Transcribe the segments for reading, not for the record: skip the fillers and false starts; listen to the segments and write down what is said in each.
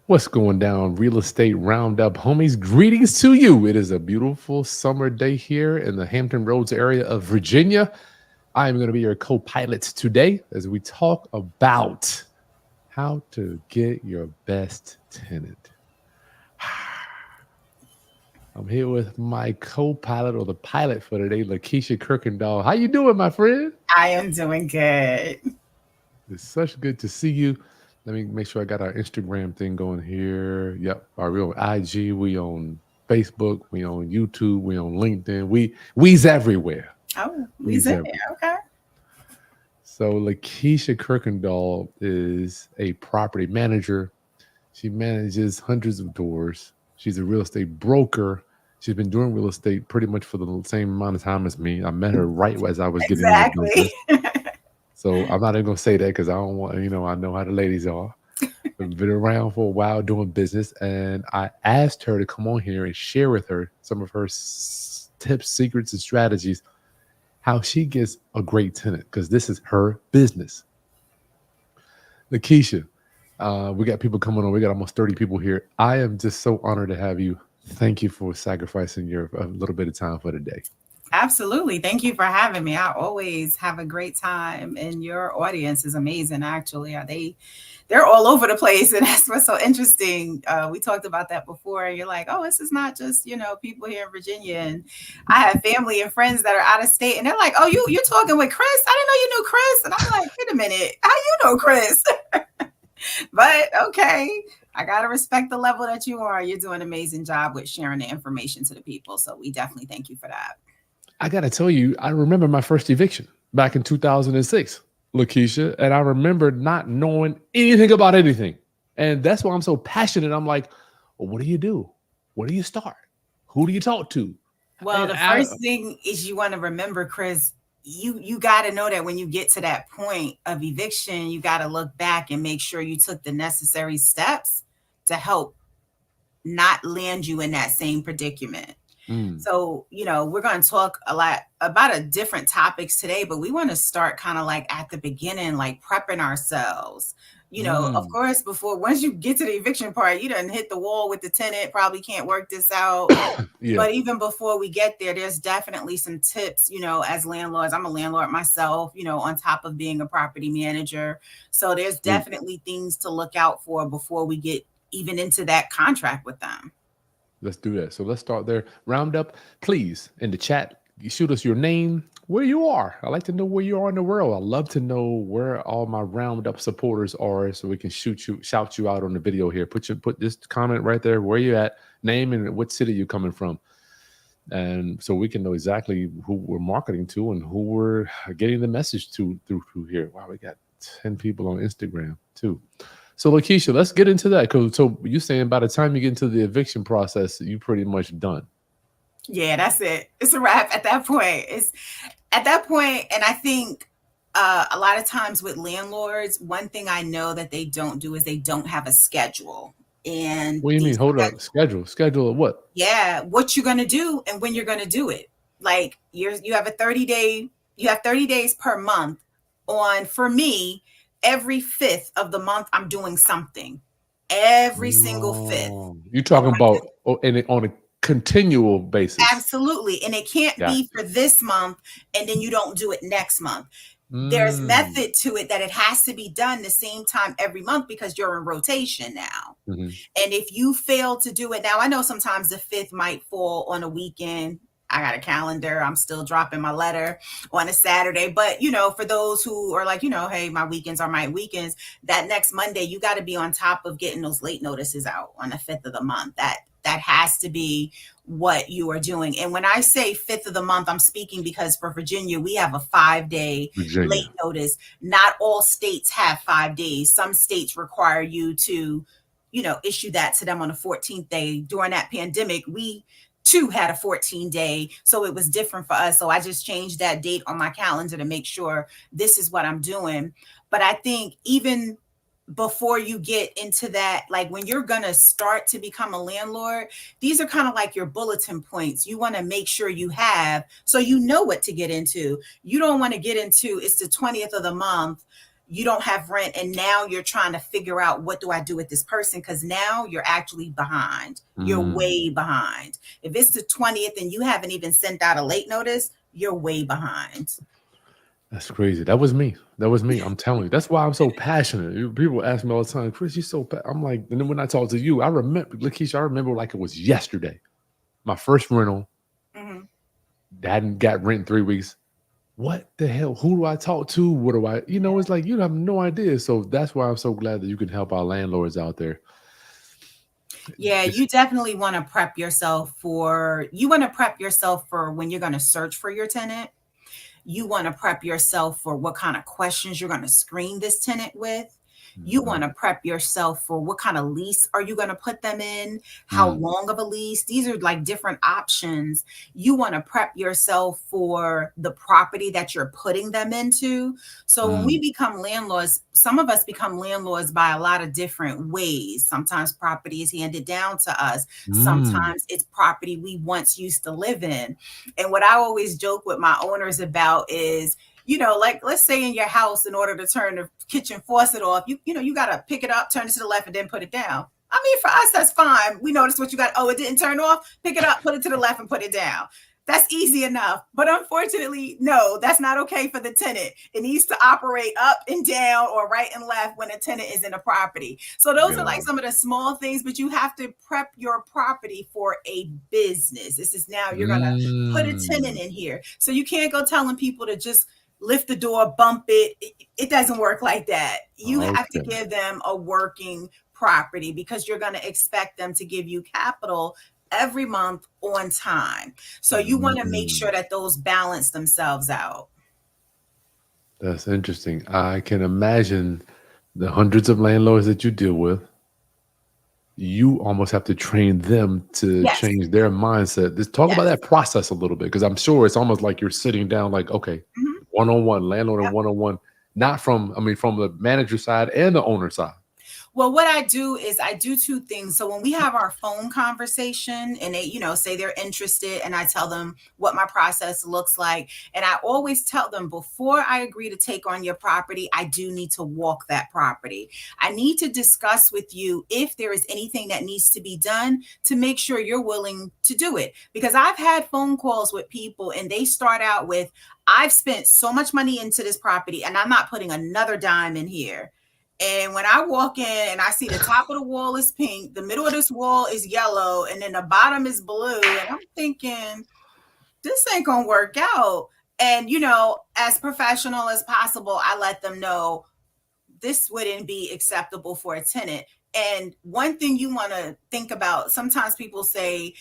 What's going down, real estate roundup, homies? Greetings to you. It is a beautiful summer day here in the Hampton Roads area of Virginia. I am going to be your co pilot today as we talk about how to get your best tenant. I'm here with my co pilot or the pilot for today, Lakeisha Kirkendall. How you doing, my friend? I am doing good. It's such good to see you. Let me make sure I got our Instagram thing going here. Yep. We on IG, we on Facebook, we on YouTube, we on LinkedIn. We's everywhere. Oh, he's We's in everywhere. there. Okay. So Lakeisha Kirkendall is a property manager. She manages hundreds of doors. She's a real estate broker. She's been doing real estate pretty much for the same amount of time as me. I met her right as I was getting into Exactly. business. So I'm not even gonna say that because I don't want, I know how the ladies are. I've been around for a while doing business, and I asked her to come on here and share with her some of her tips, secrets, and strategies how she gets a great tenant because this is her business. Lakeisha, we got people coming on. We got almost 30 people here. I am just so honored to have you. Thank you for sacrificing your a little bit of time for today. Absolutely. Thank you for having me. I always have a great time, and your audience is amazing. Actually, they're all over the place, and that's what's so interesting. We talked about that before. You're like, oh, this is not just people here in Virginia, and I have family and friends that are out of state, and they're like, oh, you're talking with Chris? I didn't know you knew Chris, and I'm like, wait a minute, how you know Chris? But okay, I gotta respect the level that you are. You're doing an amazing job with sharing the information to the people, so we definitely thank you for that. I got to tell you, I remember my first eviction back in 2006, Lakeisha, and I remember not knowing anything about anything. And that's why I'm so passionate. I'm like, well, what do you do? Where do you start? Who do you talk to? Well, And the I, first thing is you want to remember, Chris, you got to know that when you get to that point of eviction, you got to look back and make sure you took the necessary steps to help not land you in that same predicament. mm, So, we're going to talk a lot about a different topics today, but we want to start kind of like at the beginning, like prepping ourselves. Of mm, course, before once you get to the eviction part, you done hit the wall with the tenant, probably can't work this out. yeah, But even before we get there, there's definitely some tips, as landlords. I'm a landlord myself, on top of being a property manager. So there's sweet. definitely things to look out for before we get even into that contract with them. Let's do that. So let's start there. Roundup, please, in the chat, you shoot us your name, where you are. I like to know where you are in the world. I love to know where all my Roundup supporters are, so we can shout you out on the video here. Put this comment right there, where you at, name and what city you coming from, and so we can know exactly who we're marketing to and who we're getting the message to through here. Wow, we got 10 people on Instagram too. So, Lakeisha, let's get into that. Cause so you saying by the time you get into the eviction process, you pretty much done. Yeah, that's it. It's a wrap at that point. It's at that point, and I think a lot of times with landlords, one thing I know that they don't do is they don't have a schedule. And What do you mean? these Hold up. Schedule. Schedule of what? yeah, what you're gonna do and when you're gonna do it. Like you have a 30-day, you have 30 days per month on. For me, every fifth of the month I'm doing something. Every single fifth. Oh, you talking about on a continual basis. Absolutely. And it can't Got be for this month and then you don't do it next month. you. There's Mm. method to it that it has to be done the same time every month because you're in rotation now. Hmm. And if you fail to do it now, I know sometimes the fifth might fall on a weekend. I got a calendar. I'm still dropping my letter on a Saturday. But, for those who are like, hey, my weekends are my weekends, that next Monday, you got to be on top of getting those late notices out on the fifth of the month. That has to be what you are doing. And when I say fifth of the month, I'm speaking because for Virginia, we have a 5-day late Virginia. notice. Not all states have 5 days. Some states require you to, issue that to them on the 14th day. During that pandemic, we too had a 14-day. So it was different for us. So I just changed that date on my calendar to make sure this is what I'm doing. But I think even before you get into that, like when you're going to start to become a landlord, these are kind of like your bulletin points you want to make sure you have so you know what to get into. You don't want to get into it's the 20th of the month. you don't have rent, and now you're trying to figure out what do I do with this person, because now you're actually behind. You're Mm. way behind. If it's the 20th and you haven't even sent out a late notice, you're way behind. That's crazy. That was me. That was me. I'm telling you. That's why I'm so passionate. People ask me all the time, Chris, you so I'm like, and then when I talk to you, I remember, Lakeisha, I remember like it was yesterday. My first rental, Mhm. hadn't got rent in 3 weeks. What the hell? Who do I talk to? What do I, it's like you have no idea. So that's why I'm so glad that you can help our landlords out there. Yeah, It's, you definitely want to prep yourself for when you're going to search for your tenant. You want to prep yourself for what kind of questions you're going to screen this tenant with. You want Mhm. to prep yourself for what kind of lease are you going to put them in, how Mm. long of a lease. These are like different options. You want to prep yourself for the property that you're putting them into. So when we Mm. become landlords, some of us become landlords by a lot of different ways. Sometimes property is handed down to us. Mm. Sometimes it's property we once used to live in. And what I always joke with my owners about is, like let's say in your house, in order to turn the kitchen faucet off, you got to pick it up, turn it to the left, and then put it down. I mean, for us, that's fine. We notice what you got. Oh, it didn't turn off. Pick it up, put it to the left, and put it down. That's easy enough. But unfortunately, no, that's not okay for the tenant. It needs to operate up and down or right and left when a tenant is in a property. So those are like God. some of the small things, but you have to prep your property for a business. This is now you're going to put a tenant Mm. in here. So you can't go telling people to just lift the door, bump it. It doesn't work like that. You have to Okay. give them a working property because you're going to expect them to give you capital every month on time. So you want to make Mm. sure that those balance themselves out. That's interesting. I can imagine the hundreds of landlords that you deal with. You almost have to train them to Yes. change their mindset. Just talk about Yes. that process a little bit, because I'm sure it's almost like you're sitting down, like, okay, Mhm. one on one, landlord and one on one, not from, I mean, from the manager side and the owner side. Well, what I do is I do two things. So when we have our phone conversation and they, say they're interested, and I tell them what my process looks like. And I always tell them, before I agree to take on your property, I do need to walk that property. I need to discuss with you if there is anything that needs to be done to make sure you're willing to do it. Because I've had phone calls with people and they start out with, I've spent so much money into this property and I'm not putting another dime in here. And when I walk in and I see the top of the wall is pink, the middle of this wall is yellow, and then the bottom is blue, and I'm thinking, this ain't gonna work out. And as professional as possible, I let them know this wouldn't be acceptable for a tenant. And one thing you want to think about, sometimes people say,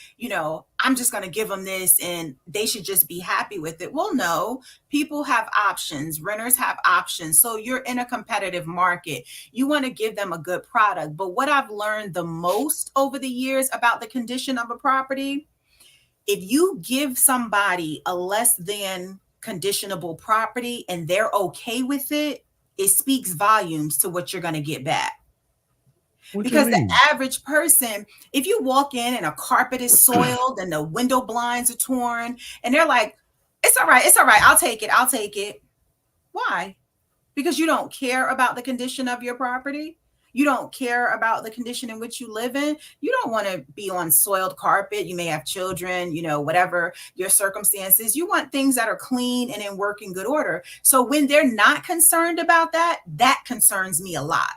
I'm just going to give them this and they should just be happy with it. Well, no, people have options, renters have options. So you're in a competitive market. You want to give them a good product. But what I've learned the most over the years about the condition of a property, if you give somebody a less than conditionable property and they're okay with it, it speaks volumes to what you're going to get back. What you Because the mean? average person, if you walk in and a carpet is soiled and the window blinds are torn, and they're like, it's all right, I'll take it. Why? Because you don't care about the condition of your property. You don't care about the condition in which you live in. You don't want to be on soiled carpet. You may have children, whatever your circumstances. You want things that are clean and in working good order. So when they're not concerned about that, that concerns me a lot.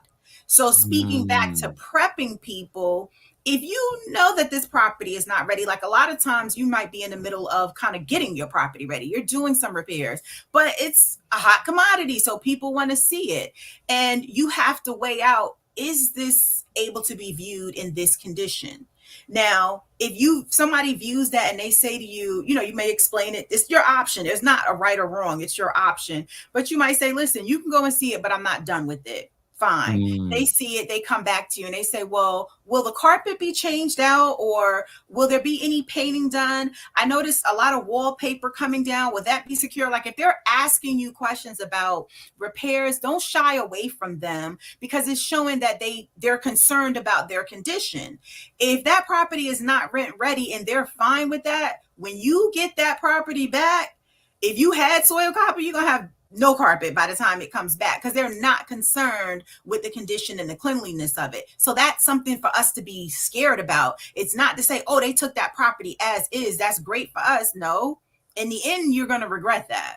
So speaking back to Mm. prepping people, if you know that this property is not ready, like a lot of times you might be in the middle of kind of getting your property ready. You're doing some repairs, but it's a hot commodity. So people want to see it. And you have to weigh out, is this able to be viewed in this condition? Now, if somebody views that and they say to you, you may explain it. It's your option. There's not a right or wrong. It's your option. But you might say, listen, you can go and see it, but I'm not done with it. Fine. They Mm. see it, they come back to you and they say, well, will the carpet be changed out or will there be any painting done? I noticed a lot of wallpaper coming down. Will that be secure? Like if they're asking you questions about repairs, don't shy away from them because it's showing that they're concerned about their condition. If that property is not rent ready and they're fine with that, when you get that property back, if you had soil copper, you're going to have no carpet by the time it comes back, because they're not concerned with the condition and the cleanliness of it. So that's something for us to be scared about. It's not to say, oh, they took that property as is, that's great for us. No, in the end, you're going to regret that.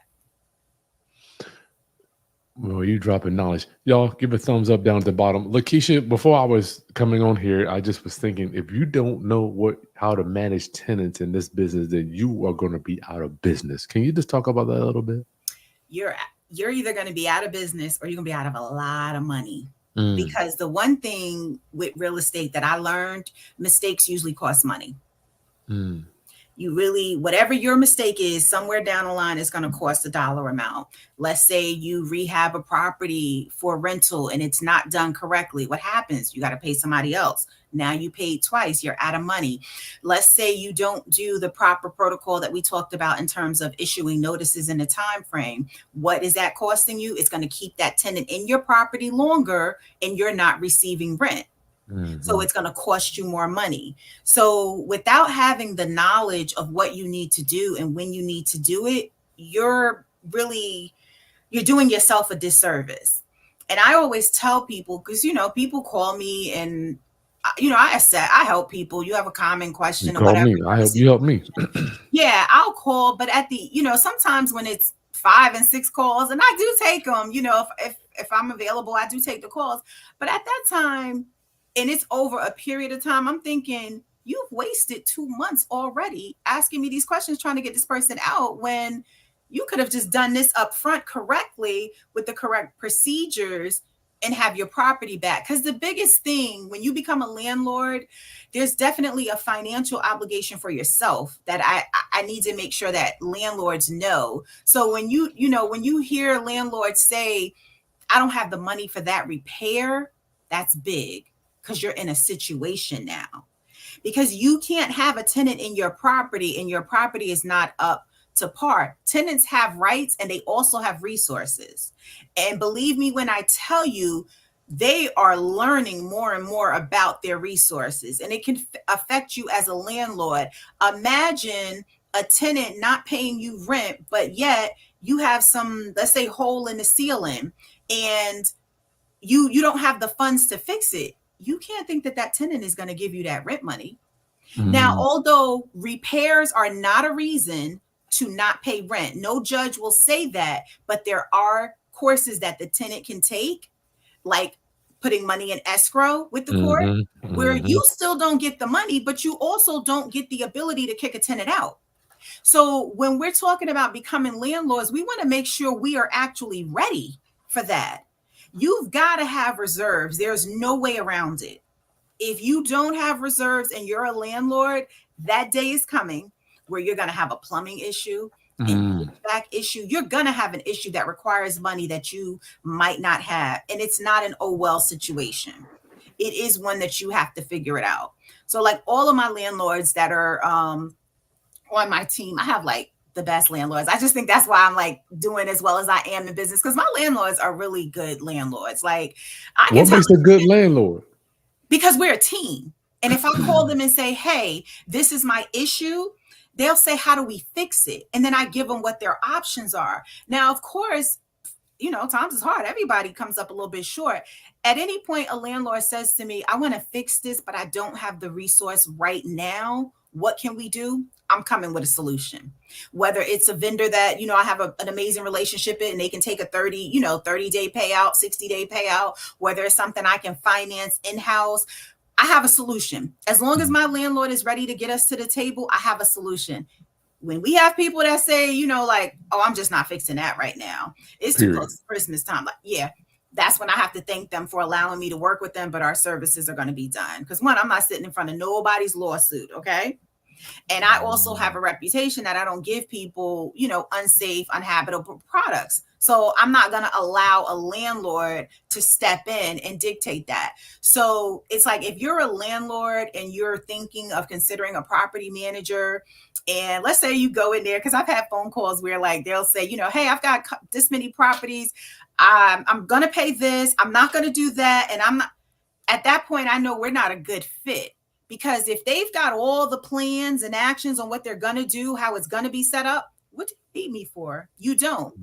Well, you dropping knowledge. Y'all give a thumbs up down at the bottom. Lakeisha, before I was coming on here, I just was thinking, if you don't know how to manage tenants in this business, then you are going to be out of business. Can you just talk about that a little bit? You're either going to be out of business or you're going to be out of a lot of money. Mm, Because the one thing with real estate that I learned, mistakes usually cost money. mm, You really, whatever your mistake is, somewhere down the line is going to cost a dollar amount. Let's say you rehab a property for rental and it's not done correctly. What happens? You got to pay somebody else. Now you paid twice, you're out of money. Let's say you don't do the proper protocol that we talked about in terms of issuing notices in a time frame. What is that costing you? It's going to keep that tenant in your property longer and you're not receiving rent. So it's going to cost you more money. So without having the knowledge of what you need to do and when you need to do it, you're doing yourself a disservice. And I always tell people, because people call me and I said I help people. You have a common you question or call whatever. me. I help you help me. Yeah, I'll call, but at the sometimes when it's 5 and 6 calls, and I do take them, if I'm available, I do take the calls. But at that time, and it's over a period of time, I'm thinking, you've wasted 2 months already asking me these questions, trying to get this person out, when you could have just done this up front correctly with the correct procedures and have your property back. Because the biggest thing when you become a landlord, there's definitely a financial obligation for yourself that I need to make sure that landlords know. So when when you hear landlords say, I don't have the money for that repair, that's big, because you're in a situation now. Because you can't have a tenant in your property and your property is not up to par. Tenants have rights and they also have resources. And believe me when I tell you, they are learning more and more about their resources, and it can affect you as a landlord. Imagine a tenant not paying you rent, but yet you have some, let's say, hole in the ceiling, and you don't have the funds to fix it. You can't think that that tenant is going to give you that rent money. Now, Mm, although repairs are not a reason to not pay rent, no judge will say that, but there are courses that the tenant can take, like putting money in escrow with the court, mhm, where mhm. you still don't get the money, but you also don't get the ability to kick a tenant out. So when we're talking about becoming landlords, we want to make sure we are actually ready for that. You've got to have reserves. There's no way around it. If you don't have reserves and you're a landlord, that day is coming where you're going to have a plumbing issue, an Mm, HVAC issue. You're going to have an issue that requires money that you might not have. And it's not an oh well situation. It is one that you have to figure it out. So, like all of my landlords that are on my team, I have like the best landlords. I just think that's why I'm like doing as well as I am in business, because my landlords are really good landlords. Like I can what tell makes a good landlord? because we're a team. And if I call them and say, hey, this is my issue, they'll say, how do we fix it? And then I give them what their options are. Now, of course, times is hard. Everybody comes up a little bit short. At any point, a landlord says to me, I want to fix this, but I don't have the resource right now. What can we do? I'm coming with a solution. Whether it's a vendor that, I have an amazing relationship in, and they can take a 30-day payout, 60-day payout, whether it's something I can finance in-house, I have a solution. As long as my landlord is ready to get us to the table, I have a solution. When we have people that say, like, oh, I'm just not fixing that right now, it's too Period. close to Christmas time. Like, yeah, that's when I have to thank them for allowing me to work with them, but our services are going to be done. Because one, I'm not sitting in front of nobody's lawsuit. Okay. And I also have a reputation that I don't give people, unsafe, unhabitable products. So I'm not going to allow a landlord to step in and dictate that. So it's like, if you're a landlord and you're thinking of considering a property manager, and let's say you go in there, because I've had phone calls where like they'll say, hey, I've got this many properties. I'm going to pay this. I'm not going to do that. And I'm not. At that point, I know we're not a good fit, because if they've got all the plans and actions on what they're going to do, how it's going to be set up, What do you need me for? You don't.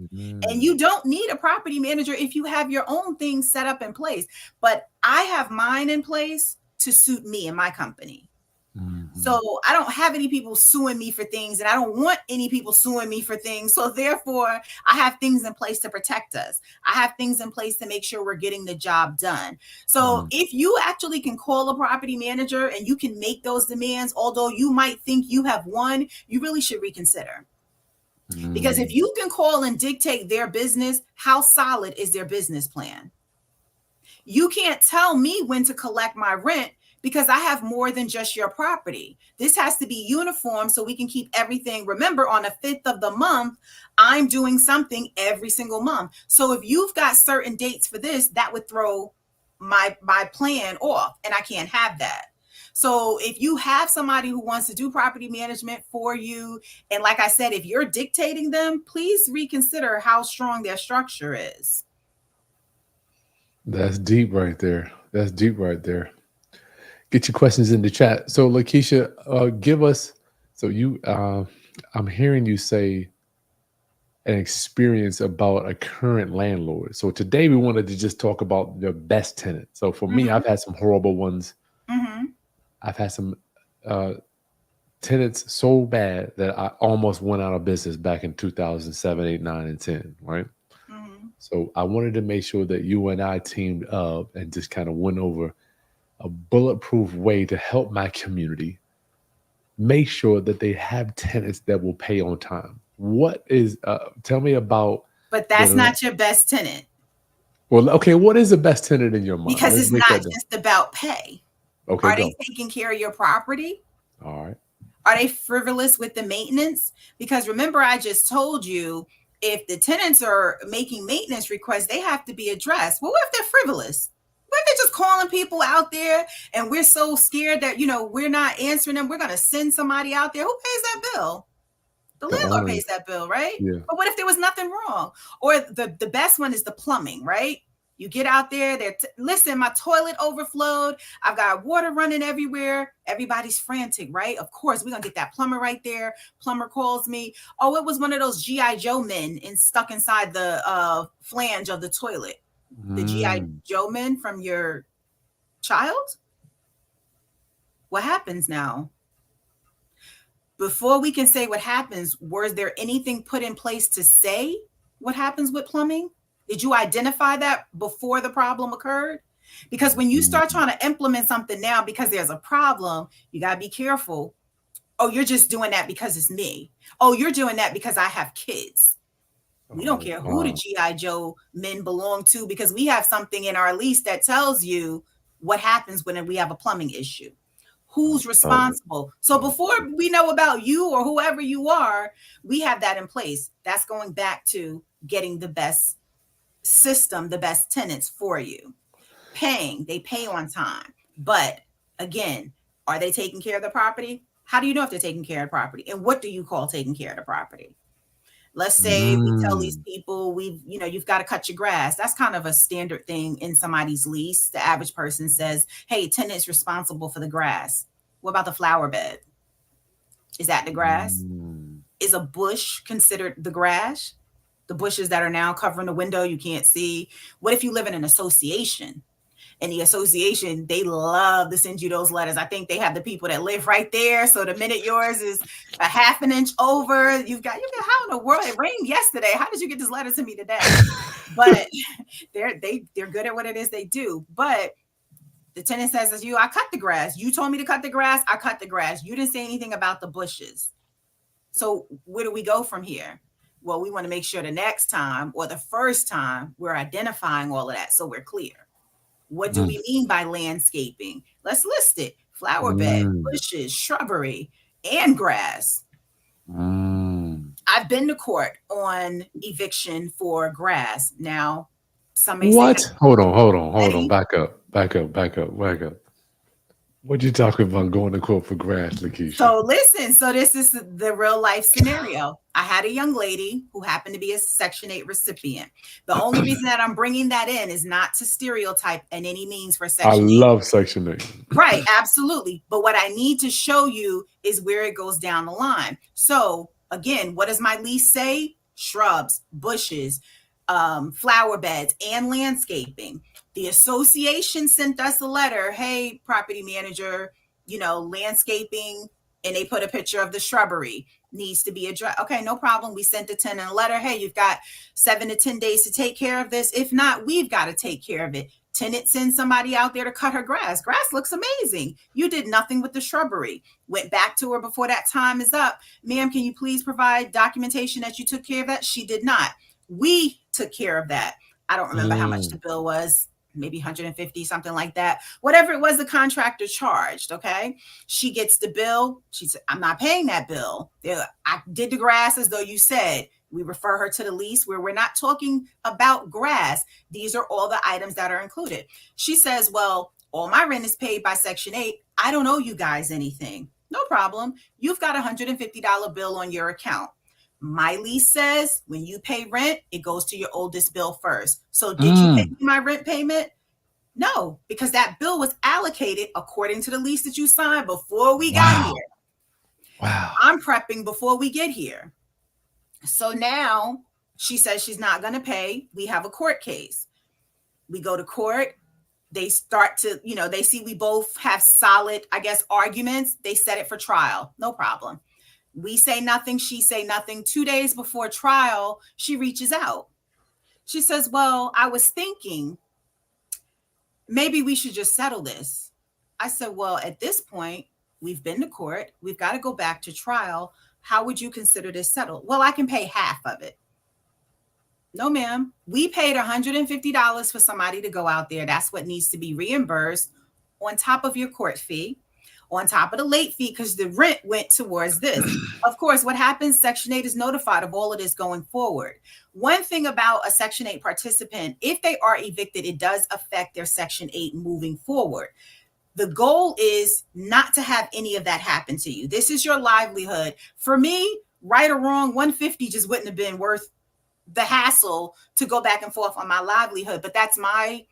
And Mm, you don't need a property manager if you have your own things set up in place. But I have mine in place to suit me and my company. mhm. So I don't have any people suing me for things, and I don't want any people suing me for things. So therefore, I have things in place to protect us. I have things in place to make sure we're getting the job done. So Mm, if you actually can call a property manager and you can make those demands, although you might think you have won, you really should reconsider. Because if mm. you can call and dictate their business, how solid is their business plan? You can't tell me when to collect my rent because I have more than just your property. This has to be uniform so we can keep everything. Remember, on the 5th of the month, I'm doing something every single month. So if you've got certain dates for this, that would throw my plan off, and I can't have that. So if you have somebody who wants to do property management for you, and like I said, if you're dictating them, please reconsider how strong their structure is. That's deep right there. That's deep right there. Get your questions in the chat. So, Lakeisha, give us. So I'm hearing you say an experience about a current landlord. So today we wanted to just talk about the best tenant. So for me, Mm-hmm. I've had some horrible ones. Mm-hmm. I've had some uh, tenants so bad that I almost went out of business back in 2007, 8, 9, and 10. Right. Mm-hmm. So I wanted to make sure that you and I teamed up and just kind of went over a bulletproof way to help my community make sure that they have tenants that will pay on time. What is, tell me about But the, that's not your best tenant well, okay, what is the best tenant in your mind? because Let's it's break not that down. just about pay. Okay, Are they go. taking care of your property? All right. Are they frivolous with the maintenance? Because remember, I just told you if the tenants are making maintenance requests, they have to be addressed. Well, what if they're frivolous? What if they're just calling people out there and we're so scared that, we're not answering them? We're going to send somebody out there. Who pays that bill? The The landlord owner. pays that bill, right? Yeah. But what if there was nothing wrong? Or the best one is the plumbing, right? You get out there, listen, my toilet overflowed. I've got water running everywhere. Everybody's frantic, right? Of course, we're gonna get that plumber right there. Plumber calls me. Oh, it was one of those GI Joe men stuck inside the flange of the toilet. The GI Mm, Joe men from your child. What happens now? Before we can say what happens, was there anything put in place to say what happens with plumbing? Did you identify that before the problem occurred? Because when you start mm, trying to implement something now because there's a problem, you got to be careful. Oh, you're just doing that because it's me. Oh, you're doing that because I have kids. We don't oh, care who the wow. GI Joe men belong to because we have something in our lease that tells you what happens when we have a plumbing issue. I Who's love it. responsible? So I before love we know about you or whoever you are, we have that in place. That's going back to getting the best system, the best tenants for you. They pay on time. But again, are they taking care of the property? How do you know if they're taking care of the property? And what do you call taking care of the property? Let's it. say we tell these Mm, people you've got to cut your grass. That's kind of a standard thing in somebody's lease. The average person says, hey, tenant's responsible for the grass. What about the flower bed? Is that the grass? mm. Is a bush considered the grass? The bushes that are now covering the window you can't see. What if you live in an association? And the association, they love to send you those letters. I think they have the people that live right there. So the minute yours is a half an inch over, how in the world it rained yesterday? How did you get this letter to me today? But they're good at what it is they do. But the tenant says to you, I cut the grass. You told me to cut the grass. I cut the grass. You didn't say anything about the bushes. So where do we go from here? Well, we want to make sure the next time or the first time we're identifying all of that so we're clear. What do Mm, we mean by landscaping? Let's list it. Flower bed, mm, bushes, shrubbery, and grass. mm. I've been to court on eviction for grass. Now, some may say What? Hold on. that's Back up. What you talking about going to court for grass, Lakeisha? so listen, so this is the real life scenario. I had a young lady who happened to be a Section 8 recipient. The only reason that I'm bringing that in is not to stereotype in any means for I Section 8. love Section 8. Right, absolutely. But what I need to show you is where it goes down the line. So Again, what does my lease say? Shrubs, bushes, flower beds, and landscaping. The association sent us a letter. Hey, property manager, landscaping, and they put a picture of the shrubbery needs to be addressed. Okay, no problem. We sent the tenant a letter. Hey, you've got 7 to 10 days to take care of this. If not, we've got to take care of it. Tenant sends somebody out there to cut her grass. Grass looks amazing. You did nothing with the shrubbery. Went back to her before that time is up. Ma'am, can you please provide documentation that you took care of that? She did not. We took care of that. I don't remember how much the bill was, maybe 150, something like that. Whatever it was, the contractor charged. Okay. She gets the bill. She said, I'm not paying that bill. I did the grass as though you said. We refer her to the lease where we're not talking about grass. These are all the items that are included. She says, well, all my rent is paid by Section 8. I don't owe you guys anything. No problem. You've got a $150 bill on your account. My lease says when you pay rent, it goes to your oldest bill first. So did you pay my rent payment? No, because that bill was allocated according to the lease that you signed before we got here. Wow. I'm prepping before we get here. So now she says she's not going to pay. We have a court case. We go to court. They start to, they see we both have solid, arguments. They set it for trial. No problem. We say nothing. She say nothing. 2 days before trial, she reaches out. She says, well, I was thinking maybe we should just settle this. I said, well, at this point, we've been to court. We've got to go back to trial. How would you consider this settled? Well, I can pay half of it. No, ma'am. We paid $150 for somebody to go out there. That's what needs to be reimbursed on top of your court fee, on top of the late fee, because the rent went towards this. Of course, what happens, Section 8 is notified of all of this going forward. One thing about a Section 8 participant, if they are evicted, it does affect their Section 8 moving forward. The goal is not to have any of that happen to you. This is your livelihood. For me, right or wrong, 150 just wouldn't have been worth the hassle to go back and forth on my livelihood. But that's my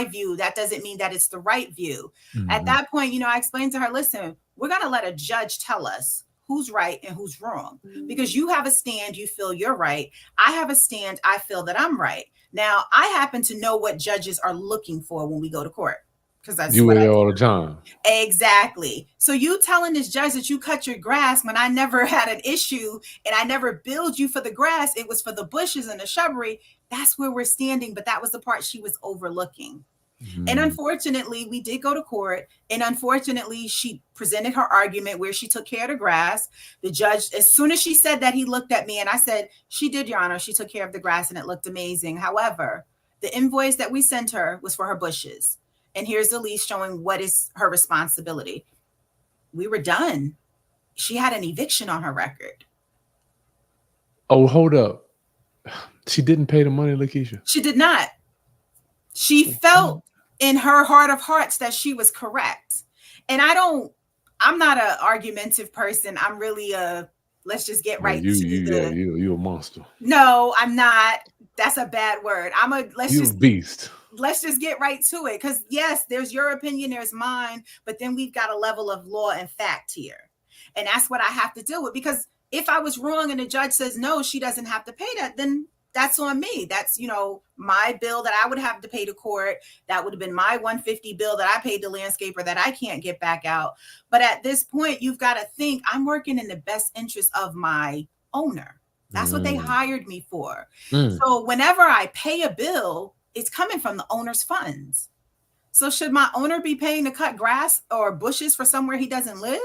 view. That doesn't mean that it's the right view. Mm-hmm. At that point, I explained to her, listen, we're going to let a judge tell us who's right and who's wrong, because you have a stand, you feel you're right. I have a stand, I feel that I'm right. Now, I happen to know what judges are looking for when we go to court. Because that's you there all the time. Exactly. So you telling this judge that you cut your grass when I never had an issue and I never billed you for the grass, it was for the bushes and the shrubbery. That's where we're standing. But that was the part she was overlooking. Mm-hmm. And unfortunately, we did go to court. And unfortunately, she presented her argument where she took care of the grass. The judge, as soon as she said that, he looked at me and I said, she did, Your Honor. She took care of the grass and it looked amazing. However, the invoice that we sent her was for her bushes. And here's the lease showing what is her responsibility. We were done. She had an eviction on her record. Oh, hold up. She didn't pay the money, Lakeisha? She did not. She felt in her heart of hearts that she was correct. And I'm not an argumentative person. I'm really let's just get right to you a monster. No, I'm not. That's a bad word. You're a beast. Let's just get right to it. Because yes, there's your opinion, there's mine, but then we've got a level of law and fact here. And that's what I have to deal with. Because if I was wrong and the judge says, no, she doesn't have to pay that, then that's on me. That's, my bill that I would have to pay to court. That would have been my $150 bill that I paid the landscaper that I can't get back out. But at this point, you've got to think I'm working in the best interest of my owner. That's what they hired me for. So whenever I pay a bill, it's coming from the owner's funds. So should my owner be paying to cut grass or bushes for somewhere he doesn't live?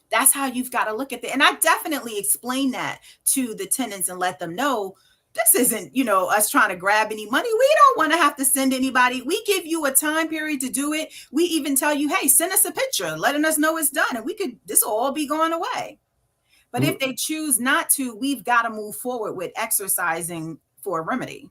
That's how you've got to look at it. And I definitely explain that to the tenants and let them know this isn't, us trying to grab any money. We don't want to have to send anybody. We give you a time period to do it. We even tell you, hey, send us a picture, letting us know it's done. And this will all be going away. But if they choose not to, we've got to move forward with exercising for a remedy.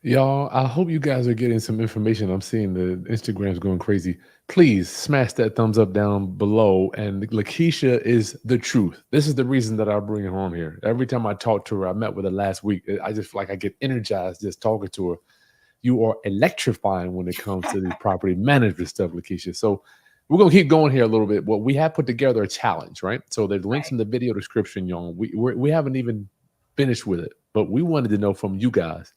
Y'all, I hope you guys are getting some information. I'm seeing the Instagram's going crazy. Please smash that thumbs up down below. And Lakeisha is the truth. This is the reason that I bring her on here. Every time I talk to her, I met with her last week. I just feel like I get energized just talking to her. You are electrifying when it comes to the property management stuff, Lakeisha. So we're gonna keep going here a little bit. Well, we have put together a challenge, right? So there's links Right. in the video description, y'all. We haven't even finished with it, but we wanted to know from you guys,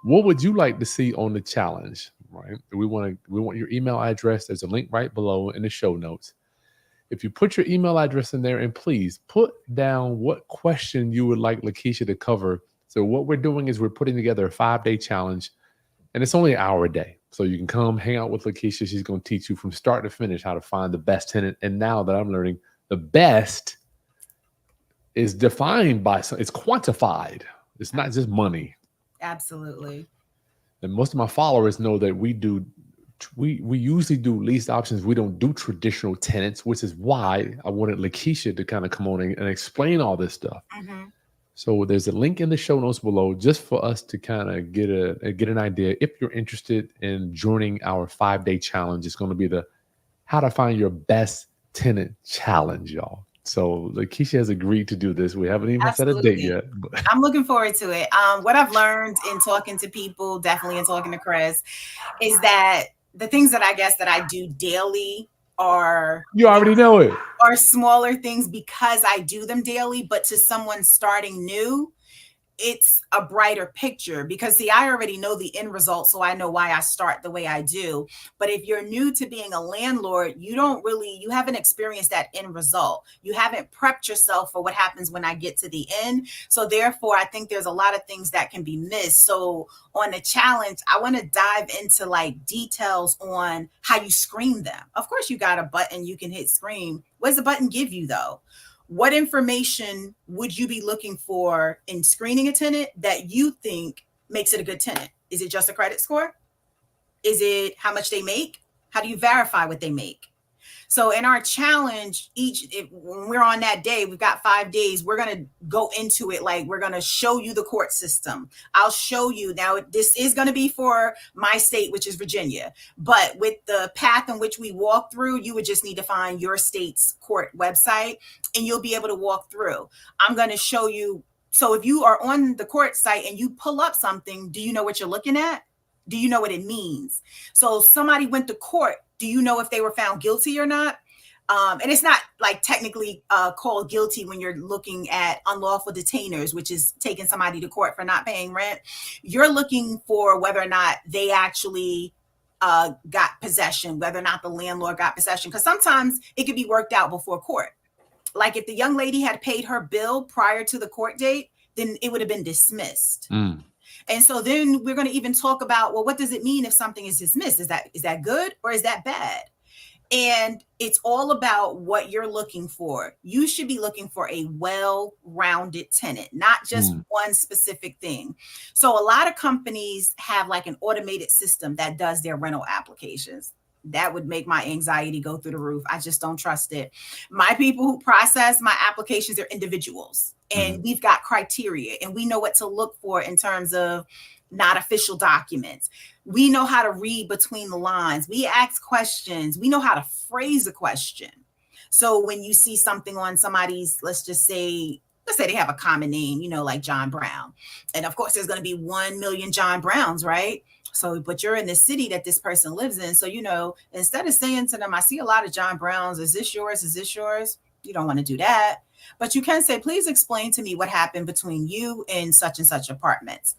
what would you like to see on the challenge? Right? We want your email address. There's a link right below in the show notes. If you put your email address in there, and please put down what question you would like Lakeisha to cover. So what we're doing is we're putting together a 5-day challenge, and it's only an hour a day. So you can come hang out with Lakeisha. She's going to teach you from start to finish how to find the best tenant. And now that I'm learning, the best is defined by it's quantified. It's not just money. Absolutely. And most of my followers know that we usually do lease options. We don't do traditional tenants, which is why I wanted Lakeisha to kind of come on and explain all this stuff. Hmm. So there's a link in the show notes below just for us to kind of get an idea. If you're interested in joining our 5-day challenge, it's going to be the how to find your best tenant challenge, y'all. So Lakeisha has agreed to do this. We haven't even set a date Absolutely. yet. But I'm looking forward to it. What I've learned in talking to people, definitely in talking to Chris, is that the things that I guess that I do daily are you already know it. are smaller things because I do them daily, but to someone starting new, it's a brighter picture because see, I already know the end result, so I know why I start the way I do. But if you're new to being a landlord, you haven't experienced that end result. You haven't prepped yourself for what happens when I get to the end. So therefore, I think there's a lot of things that can be missed. So on the challenge, I want to dive into like details on how you screen them. Of course, you got a button you can hit screen. What does the button give you though? What information would you be looking for in screening a tenant that you think makes it a good tenant? Is it just a credit score? Is it how much they make? How do you verify what they make? So in our challenge, when we're on that day, we've got 5 days, we're going to go into it. Like we're going to show you the court system. I'll show you now, this is going to be for my state, which is Virginia, but with the path in which we walk through, you would just need to find your state's court website and you'll be able to walk through. I'm going to show you. So if you are on the court site and you pull up something, do you know what you're looking at? Do you know what it means? So somebody went to court. Do you know if they were found guilty or not? And it's not like technically called guilty when you're looking at unlawful detainers, which is taking somebody to court for not paying rent. You're looking for whether or not they actually got possession, whether or not the landlord got possession, because sometimes it could be worked out before court. Like if the young lady had paid her bill prior to the court date, then it would have been dismissed. And so then we're going to even talk about, well, what does it mean if something is dismissed? Is that good or is that bad? And it's all about what you're looking for. You should be looking for a well-rounded tenant, not just one specific thing. So a lot of companies have like an automated system that does their rental applications. That would make my anxiety go through the roof. I just don't trust it. My people who process my applications are individuals, and we've got criteria and we know what to look for in terms of not official documents. We know how to read between the lines. We ask questions. We know how to phrase a question. So when you see something on somebody's, let's say they have a common name, like John Brown. And of course, there's going to be 1 million John Browns, right? So, but you're in the city that this person lives in. So, instead of saying to them, I see a lot of John Browns. Is this yours? Is this yours? You don't want to do that. But you can say, please explain to me what happened between you and such apartments.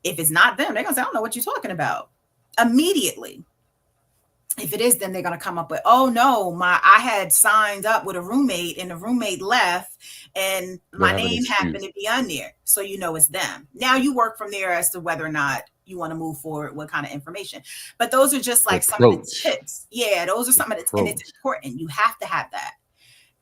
If it's not them, they're going to say, I don't know what you're talking about. Immediately. If it is them, they're going to come up with, oh no, I had signed up with a roommate and the roommate left and my name happened to be on there. So it's them. Now you work from there as to whether or not you want to move forward, what kind of information. But those are just like some of the tips. Yeah, those are some of the, and it's important. You have to have that.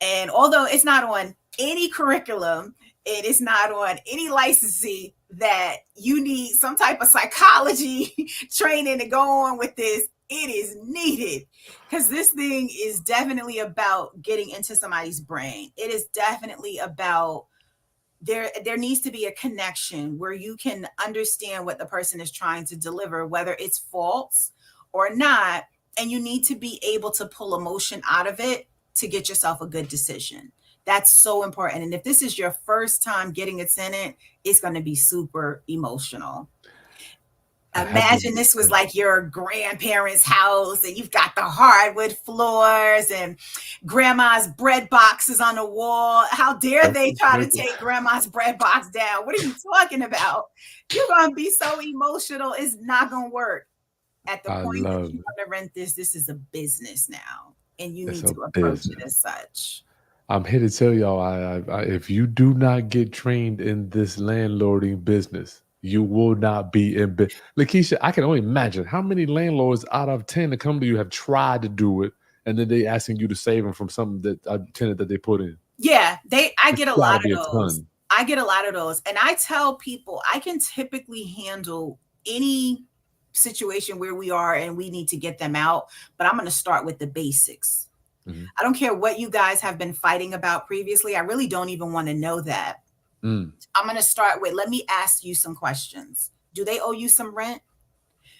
And although it's not on any curriculum, and it's not on any licensing, that you need some type of psychology training to go on with this, it is needed, because this thing is definitely about getting into somebody's brain. It is definitely about there needs to be a connection where you can understand what the person is trying to deliver, whether it's false or not. And you need to be able to pull emotion out of it to get yourself a good decision. That's so important. And if this is your first time getting a tenant, it's going to be super emotional. I have been. Imagine this was like your grandparents' house and you've got the hardwood floors and grandma's bread boxes on the wall. How dare Yep. they try to Yep. take grandma's bread box down? What are you talking about? You're going to be so emotional. It's not going to work. At the I point that love you it. want to rent this is a business now, and you It's need a to approach it business. as such. I'm here to tell y'all, if you do not get trained in this landlording business, you will not be in business. Lakeisha, I can only imagine how many landlords out of 10 that come to you have tried to do it, and then they asking you to save them from something that a tenant that they put in. Yeah, I It's get a got lot to be a of those. ton. I get a lot of those. And I tell people I can typically handle any situation where we are and we need to get them out, but I'm going to start with the basics. Mhm. I don't care what you guys have been fighting about previously. I really don't even want to know that. Mm, I'm going to start with, let me ask you some questions. Do they owe you some rent?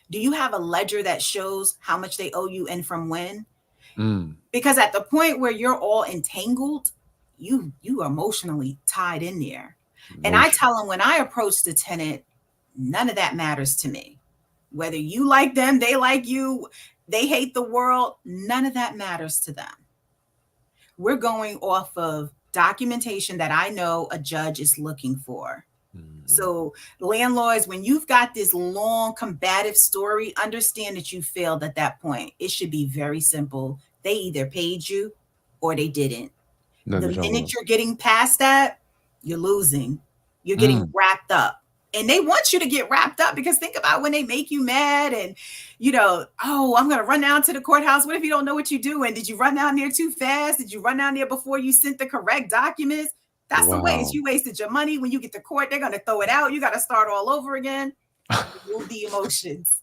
Do you have a ledger that shows how much they owe you and from when? mm, Because at the point where you're all entangled, you emotionally tied in there. And I motion. tell them, when I approach the tenant, none of that matters to me. Whether you like them, they like you, they hate the world, none of that matters to them. We're going off of documentation that I know a judge is looking for. Mhm. So, landlords, when you've got this long combative story, understand that you failed at that point. It should be very simple. They either paid you or they didn't. Nothing The to talk minute about. you're getting past that, you're losing. You're getting Mm, wrapped up. And they want you to get wrapped up, because think about when they make you mad and, oh, I'm going to run down to the courthouse. What if you don't know what you're doing? Did you run down there too fast? Did you run down there before you sent the correct documents? That's a waste. wow. You wasted your money. When you get to court, they're going to throw it out. You got to start all over again. Remove the emotions.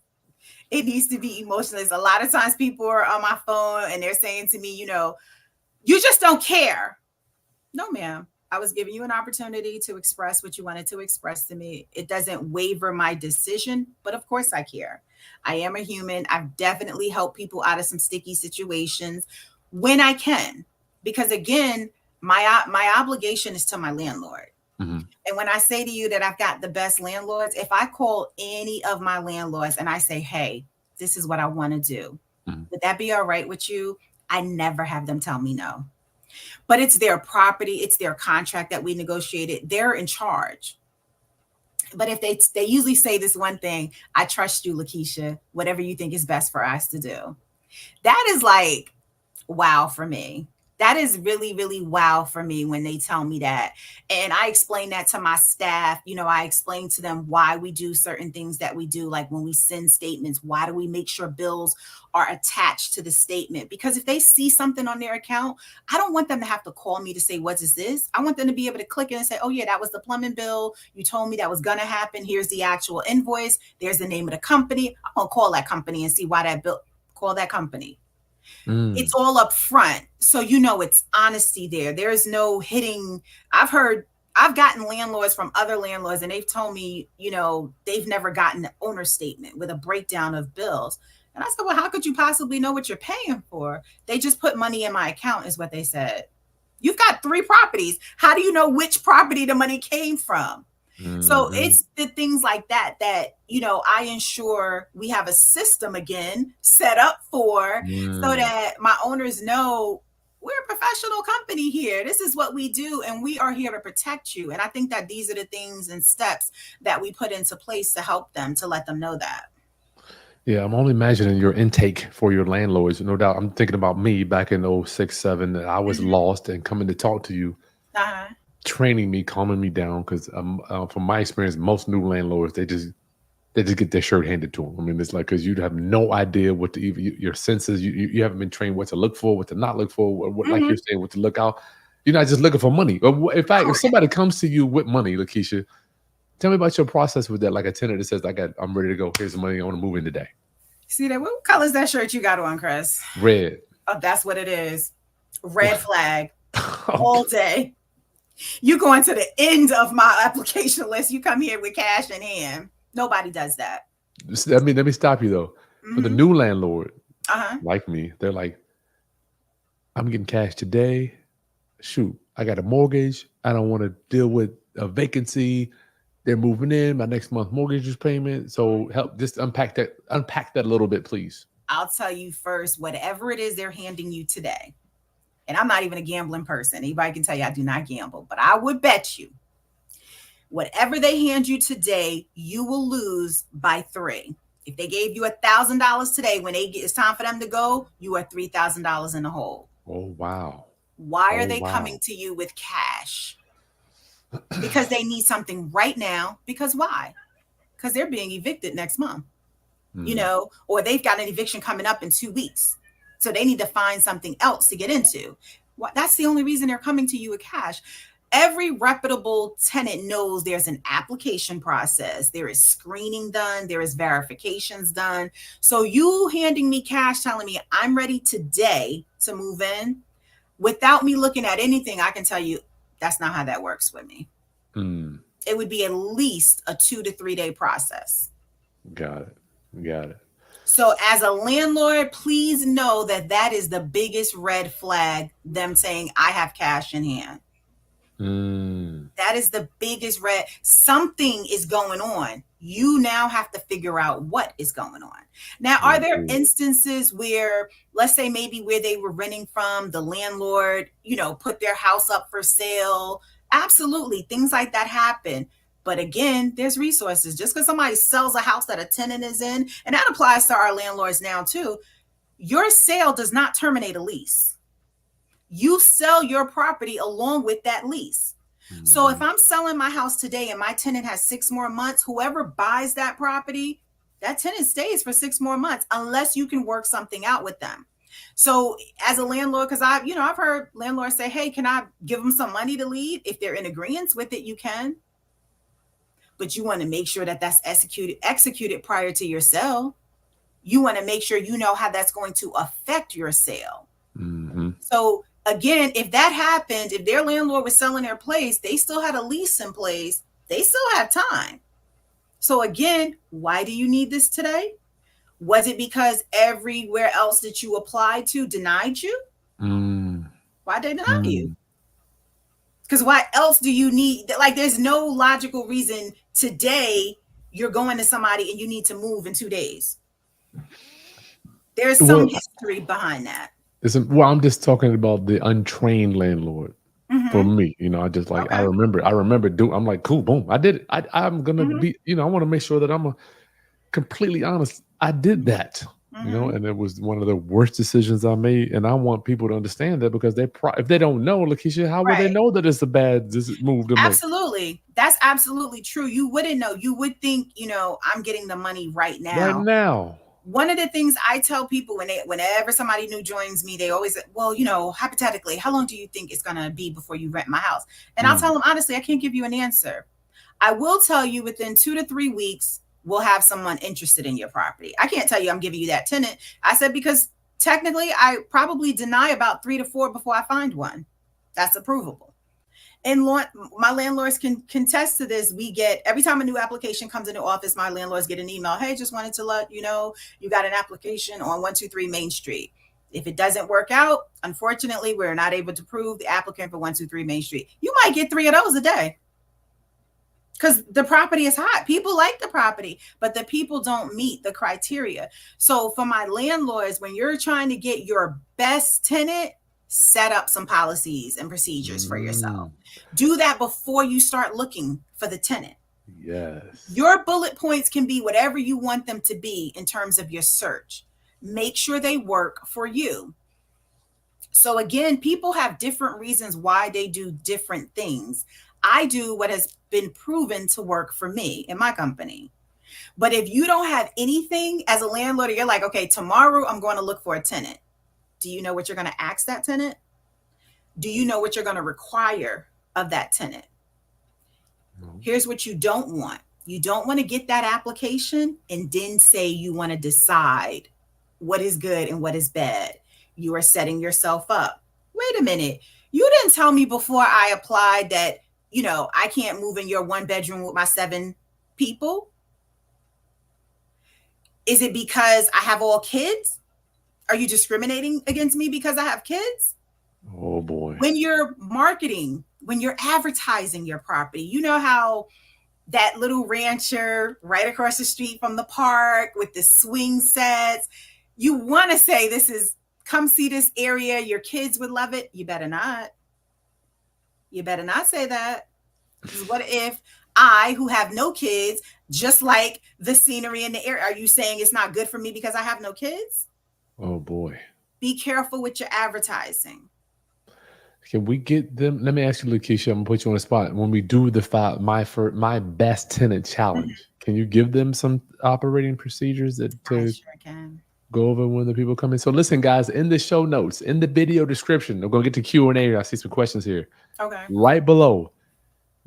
It needs to be emotionless. A lot of times people are on my phone and they're saying to me, you just don't care. No, ma'am. I was giving you an opportunity to express what you wanted to express to me. It doesn't waver my decision, but of course I care. I am a human. I've definitely helped people out of some sticky situations when I can, because again, my obligation is to my landlord. Mhm. And when I say to you that I've got the best landlords, if I call any of my landlords and I say, "Hey, this is what I want to do," Mhm. would that be all right with you? I never have them tell me no. But it's their property, it's their contract that we negotiated. They're in charge. But if they usually say this one thing, I trust you, Lakeisha, whatever you think is best for us to do. That is like wow for me. That is really, really wow for me when they tell me that. And I explain that to my staff. I explain to them why we do certain things that we do. Like when we send statements, why do we make sure bills are attached to the statement? Because if they see something on their account, I don't want them to have to call me to say, what is this? I want them to be able to click it and say, oh, yeah, that was the plumbing bill. You told me that was going to happen. Here's the actual invoice. There's the name of the company. I'm going to call that company and see why that bill, call that company. It's Mm, all up front. So it's honesty there. There's no hitting. I've gotten landlords from other landlords and they've told me, they've never gotten an owner statement with a breakdown of bills. And I said, well, how could you possibly know what you're paying for? They just put money in my account, is what they said. You've got 3 properties. How do you know which property the money came from? So mhm, it's the things like that I ensure we have a system again set up for, so mm. that my owners know we're a professional company here. This is what we do, and we are here to protect you. And I think that these are the things and steps that we put into place to help them, to let them know that. Yeah, I'm only imagining your intake for your landlords. No doubt. I'm thinking about me back in '06, 07, that I was Mhm. lost and coming to talk to you, Uh-huh. training me, calming me down. Because from my experience, most new landlords they just get their shirt handed to them. I mean, it's like because you have no idea what to even your senses. You haven't been trained what to look for, what to not look for, what like Mhm. you're saying, what to look out. You're not just looking for money. In fact, if Correct. somebody comes to you with money, Lakeisha, tell me about your process with that. Like a tenant that says, I'm ready to go. Here's the money. I want to move in today. See that? What color is that shirt you got on, Chris? Red. Oh, that's what it is. Red flag all Okay. day. You going to the end of my application list. You come here with cash in hand. Nobody does that. Let me stop you though. For the Mm-hmm. new landlord, Uh-huh. like me, they're like, I'm getting cash today. Shoot, I got a mortgage. I don't want to deal with a vacancy. they're moving in, my next month mortgage payment. So help just unpack that a little bit, please. I'll tell you first, whatever it is they're handing you today, and I'm not even a gambling person. Anybody can tell you I do not gamble, but I would bet you whatever they hand you today, you will lose by 3. If they gave you $1,000 today, when it's time for them to go, you are $3,000 in the hole. Oh wow. Why are Oh they coming wow. to you with cash? Because they need something right now. Because why? Because they're being evicted next month, Mm, or they've got an eviction coming up in 2 weeks. So they need to find something else to get into. That's the only reason they're coming to you with cash. Every reputable tenant knows there's an application process, there is screening done, there is verifications done. So you handing me cash telling me I'm ready today to move in without me looking at anything, I can tell you that's not how that works with me. mm, It would be at least a 2 to 3 day process. got it. Got it. So, as a landlord, please know that that is the biggest red flag, them saying, I have cash in hand. Mm, That is the biggest red. Something is going on. You now have to figure out what is going on. Now, are there indeed. instances where, let's say, maybe where they were renting from, the landlord, put their house up for sale? Absolutely. Things like that happen. But again, there's resources. Just because somebody sells a house that a tenant is in, and that applies to our landlords now too, your sale does not terminate a lease. You sell your property along with that lease. So if Mhm. I'm selling my house today and my tenant has 6 more months, whoever buys that property, that tenant stays for 6 more months unless you can work something out with them. So as a landlord, because I've heard landlords say, hey, can I give them some money to leave? If they're in agreement with it, you can. But you want to make sure that that's executed prior to your sale. You want to make sure you know how that's going to affect your sale. Mhm. So again, if that happened, if their landlord was selling their place, they still had a lease in place, they still have time. So again, why do you need this today? Was it because everywhere else that you applied to denied you? Mm, Why did they deny you? mm. Because why else do you need, like, there's no logical reason today you're going to somebody and you need to move in 2 days. There's some Well, history behind that. I'm just talking about the untrained landlord. For Mm-hmm. me, I just like Okay. I remember do I'm like, cool, boom, I did it. I'm gonna Mm-hmm. be, I want to make sure that I'm completely honest. I did that, Mm-hmm. and it was one of the worst decisions I made. And I want people to understand that because if they don't know, Lakeisha, how will they Right. know that it's a bad move to make? Absolutely. That's absolutely true. You wouldn't know. You would think, I'm getting the money right Right now. now. One of the things I tell people whenever somebody new joins me, they always say, well, hypothetically, how long do you think it's going to be before you rent my house? And I'll tell Mm, them, honestly, I can't give you an answer. I will tell you within 2 to 3 weeks, we'll have someone interested in your property. I can't tell you I'm giving you that tenant. I said, because technically I probably deny about 3 to 4 before I find one that's approvable. And my landlords can contest to this. We get, every time a new application comes into office, my landlords get an email, hey, just wanted to let you know you got an application on 123 Main Street. If it doesn't work out, unfortunately, we're not able to prove the applicant for 123 Main Street. You might get 3 of those a day because the property is hot. People like the property, but the people don't meet the criteria. So for my landlords, when you're trying to get your best tenant, set up some policies and procedures for yourself. mm, Do that before you start looking for the tenant. yes. Your bullet points can be whatever you want them to be in terms of your search. Make sure they work for you. So again, people have different reasons why they do different things. I do what has been proven to work for me in my company. But if you don't have anything as a landlord, you're like, okay, tomorrow I'm going to look for a tenant. Do you know what you're going to ask that tenant? Do you know what you're going to require of that tenant? No. Here's what you don't want. You don't want to get that application and then say you want to decide what is good and what is bad. You are setting yourself up. Wait a minute. You didn't tell me before I applied that, I can't move in your 1 bedroom with my 7 people. Is it because I have all kids? Are you discriminating against me because I have kids? Oh boy. When you're marketing, when you're advertising your property, you know how that little rancher right across the street from the park with the swing sets. You want to say this is, come see this area, your kids would love it. You better not. You better not say that. Because what if I, who have no kids, just like the scenery in the area, are you saying it's not good for me because I have no kids? Oh boy. Be careful with your advertising. Can we get them? Let me ask you, Lakeisha. I'm gonna put you on the spot. When we do the my best tenant challenge, can you give them some operating procedures that I to sure can. go over when the people come in? So listen, guys, in the show notes, in the video description, I'm gonna get to Q&A. I see some questions here. Okay. Right below,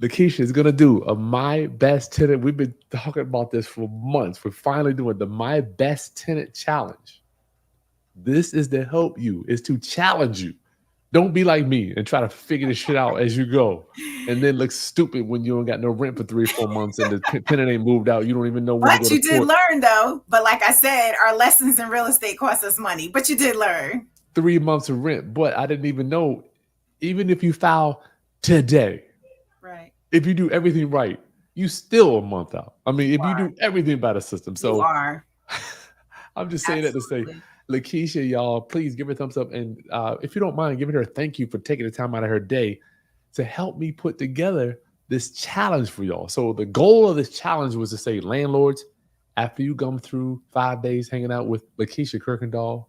Lakeisha is gonna do a my best tenant. We've been talking about this for months. We're finally doing the my best tenant challenge. This is to help you, is to challenge you. Don't be like me and try to figure this shit out as you go, and then look stupid when you don't got no rent for 3 or 4 months and the tenant ain't moved out. You don't even know when to But go to you did court. learn though. But like I said, our lessons in real estate cost us money. But you did learn. 3 months of rent, but I didn't even know. Even if you file today, Right. if you do everything right, you still a month out. I mean, if you do everything by the system. You So are. I'm just saying that to say, Absolutely. Lakeisha, y'all, please give her a thumbs up. And if you don't mind, giving her a thank you for taking the time out of her day to help me put together this challenge for y'all. So the goal of this challenge was to say, landlords, after you come through 5 days hanging out with Lakeisha Kirkendall,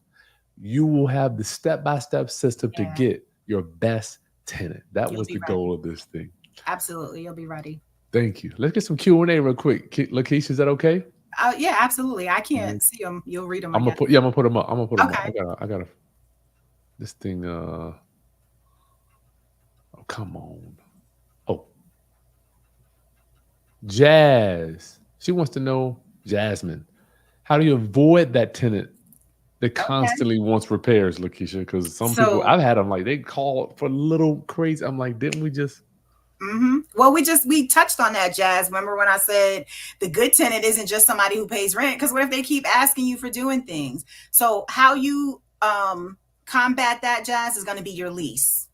you will have the step-by-step system to Yeah. get your best tenant. That You'll was be the goal ready. of this thing. Absolutely. You'll be ready. Thank you. Let's get some Q&A real quick. Lakeisha, is that okay? Yeah, absolutely. I can't Right. see them. You'll read them, I I'm gonna guess. put I'm gonna put them up. I'm gonna put them up. Okay. I gotta this thing oh come on. Oh, Jazz. She wants to know, Jasmine, how do you avoid that tenant that Okay. constantly wants repairs, Lakeisha? Because some people, So I've had them like they call for little crazy. I'm like, didn't we just well, we touched on that, Jazz. Remember when I said the good tenant isn't just somebody who pays rent? Because what if they keep asking you for doing things? So how you combat that, Jazz, is going to be your lease.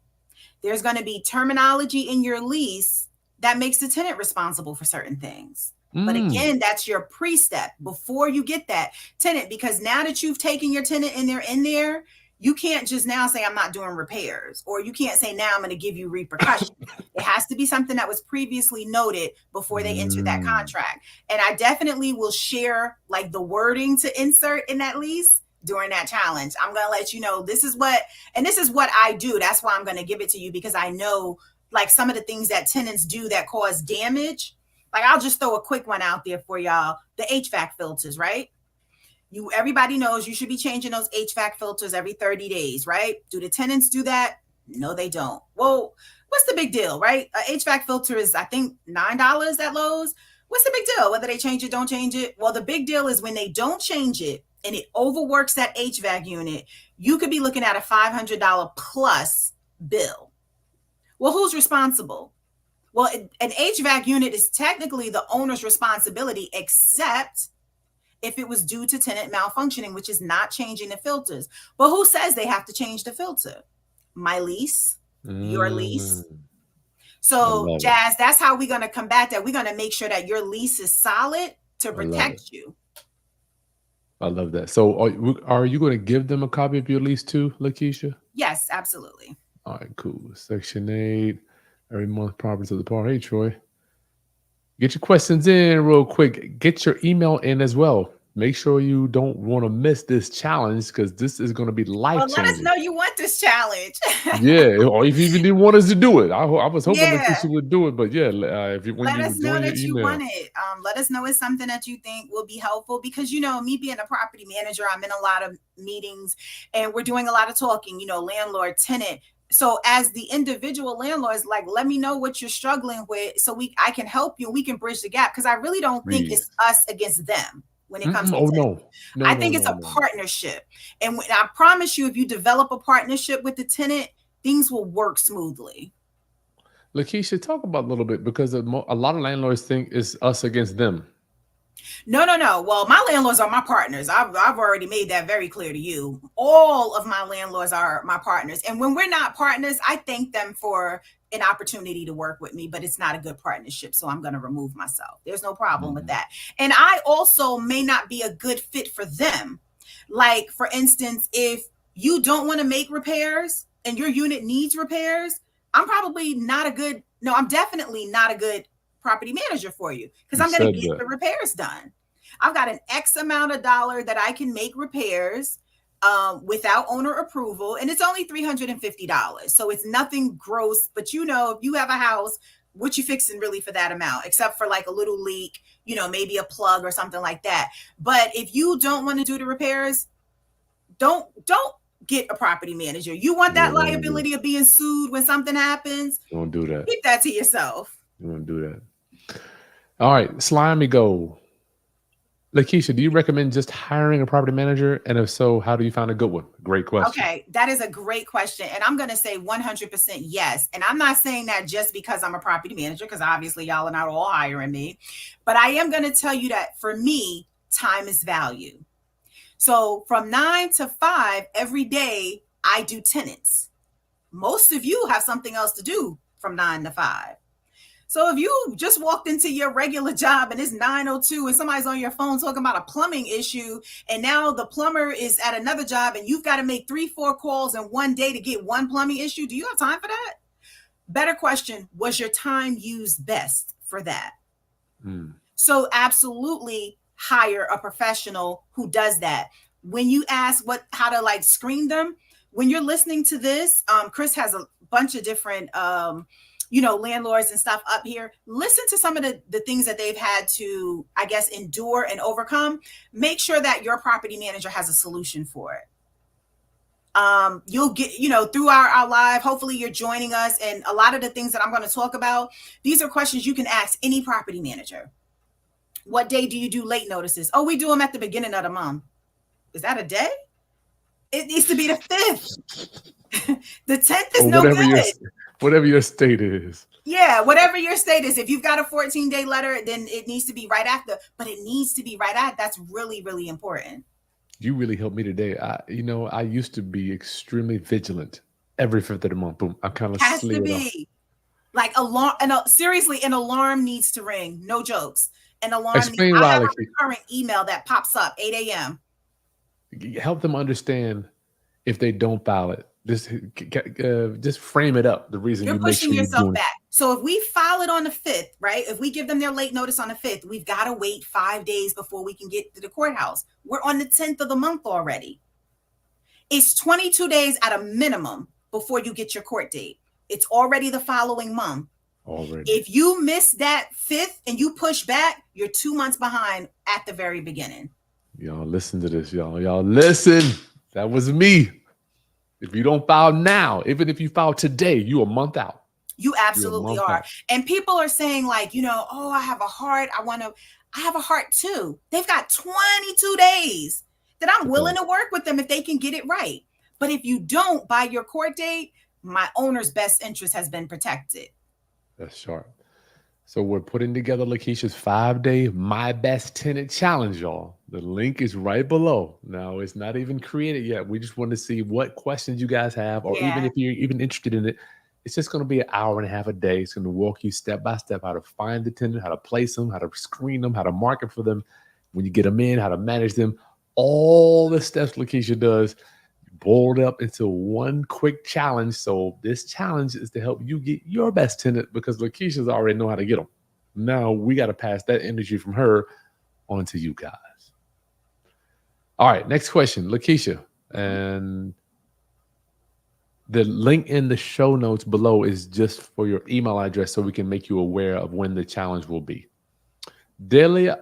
There's going to be terminology in your lease that makes the tenant responsible for certain things. But again, that's your pre-step before you get that tenant, because now that you've taken your tenant and they're in there, you can't just now say, I'm not doing repairs, or you can't say, now I'm going to give you repercussions. It has to be something that was previously noted before they entered that contract. And I definitely will share like the wording to insert in that lease during that challenge. I'm going to let you know this is what I do. That's why I'm going to give it to you, because I know like some of the things that tenants do that cause damage. Like I'll just throw a quick one out there for y'all. The HVAC filters, right? Everybody knows you should be changing those HVAC filters every 30 days, right? Do the tenants do that? No, they don't. Well, what's the big deal, right? A HVAC filter is, I think, $9 at Lowe's. What's the big deal? Whether they change it, don't change it? Well, the big deal is when they don't change it and it overworks that HVAC unit, you could be looking at a $500 plus bill. Well, who's responsible? Well, an HVAC unit is technically the owner's responsibility, except if it was due to tenant malfunctioning, which is not changing the filters. But who says they have to change the filter? My lease, your lease. So, Jazz, that's how we're going to combat that. We're going to make sure that your lease is solid to protect you. I love that. So are you going to give them a copy of your lease too, Lakeisha? Yes, absolutely. All right, cool. Section 8, every month property to the par. Hey, Troy. Get your questions in real quick. Get your email in as well. Make sure you don't want to miss this challenge, because this is going to be life-changing. Well, let us know you want this challenge. Yeah, or if you even didn't want us to do it. I was hoping Lakeisha would do it, but yeah, if you let us know that you want email. it. Let us know it's something that you think will be helpful, because me being a property manager, I'm in a lot of meetings and we're doing a lot of talking, landlord, tenant. So as the individual landlords, like, let me know what you're struggling with so I can help you. We can bridge the gap, because I really don't think it's us against them when it comes to tenant. I think it's a partnership. And I promise you, if you develop a partnership with the tenant, things will work smoothly. Lakeisha, talk about a little bit, because a lot of landlords think it's us against them. No. Well, my landlords are my partners. I've already made that very clear to you. All of my landlords are my partners. And when we're not partners, I thank them for an opportunity to work with me, but it's not a good partnership. So I'm going to remove myself. There's no problem with that. And I also may not be a good fit for them. Like, for instance, if you don't want to make repairs and your unit needs repairs, I'm probably not a good, no, I'm definitely not a good property manager for you because You I'm going to said get that. the repairs done. I've got an X amount of dollar that I can make repairs without owner approval, and it's only $350. So it's nothing gross, but you know, if you have a house, what you fixing really for that amount, except for like a little leak, you know, maybe a plug or something like that. But if you don't want to do the repairs, don't get a property manager. You want You that don't want to do. liability of being sued when something happens, You don't do that. keep that to yourself. You don't do that. All right, slimy go. Lakeisha, do you recommend just hiring a property manager? And if so, how do you find a good one? Great question. Okay, that is a great question. And I'm going to say 100% yes. And I'm not saying that just because I'm a property manager, because obviously y'all are not all hiring me. But I am going to tell you that for me, time is value. So from 9 to 5 every day, I do tenants. Most of you have something else to do from 9 to 5. So if you just walked into your regular job and it's 9:02 and somebody's on your phone talking about a plumbing issue, and now the plumber is at another job and you've got to make 3, 4 calls in one day to get one plumbing issue, do you have time for that? Better question, was your time used best for that? So absolutely hire a professional who does that. When you ask how to like screen them, when you're listening to this, Chris has a bunch of different landlords and stuff up here. Listen to some of the things that they've had to, I guess, endure and overcome. Make sure that your property manager has a solution for it. You'll get, through our live, hopefully you're joining us. And a lot of the things that I'm going to talk about, these are questions you can ask any property manager. What day do you do late notices? Oh, we do them at the beginning of the month. Is that a day? It needs to be the 5th. The 10th is no good. Whatever your state is. Yeah, whatever your state is. If you've got a 14-day letter, then it needs to be right after. But it needs to be right after. That's really, really important. You really helped me today. I used to be extremely vigilant every 5th of the month. Boom, I kind of Has to slid off. be. Like alarm, and seriously, an alarm needs to ring. No jokes. An alarm. Explain I why, have a recurring email that pops up 8 a.m. Help them understand if they don't file it. Just frame it up. The reason You're you make pushing sure yourself you're back. So if we file it on the 5th, right? If we give them their late notice on the 5th, we've got to wait 5 days before we can get to the courthouse. We're on the 10th of the month already. It's 22 days at a minimum before you get your court date. It's already the following month. already. If you miss that 5th and you push back, you're 2 months behind at the very beginning. Y'all listen to this, y'all. Y'all listen. That was me. If you don't file now, even if you file today, you a month out. You absolutely are. Out. And people are saying like, oh, I have a heart. I have a heart too. They've got 22 days that I'm willing to work with them if they can get it right. But if you don't by your court date, my owner's best interest has been protected. That's sharp. So we're putting together Lakeisha's 5-day My Best Tenant Challenge, y'all. The link is right below. Now, it's not even created yet. We just want to see what questions you guys have, or even if you're even interested in it. It's just going to be an hour and a half a day. It's going to walk you step by step how to find the tenant, how to place them, how to screen them, how to market for them, when you get them in, how to manage them. All the steps Lakeisha does boiled up into one quick challenge. So this challenge is to help you get your best tenant, because Lakeisha's already know how to get them. Now we got to pass that energy from her on to you guys. All right, next question, Lakeisha. And the link in the show notes below is just for your email address so we can make you aware of when the challenge will be. Delia,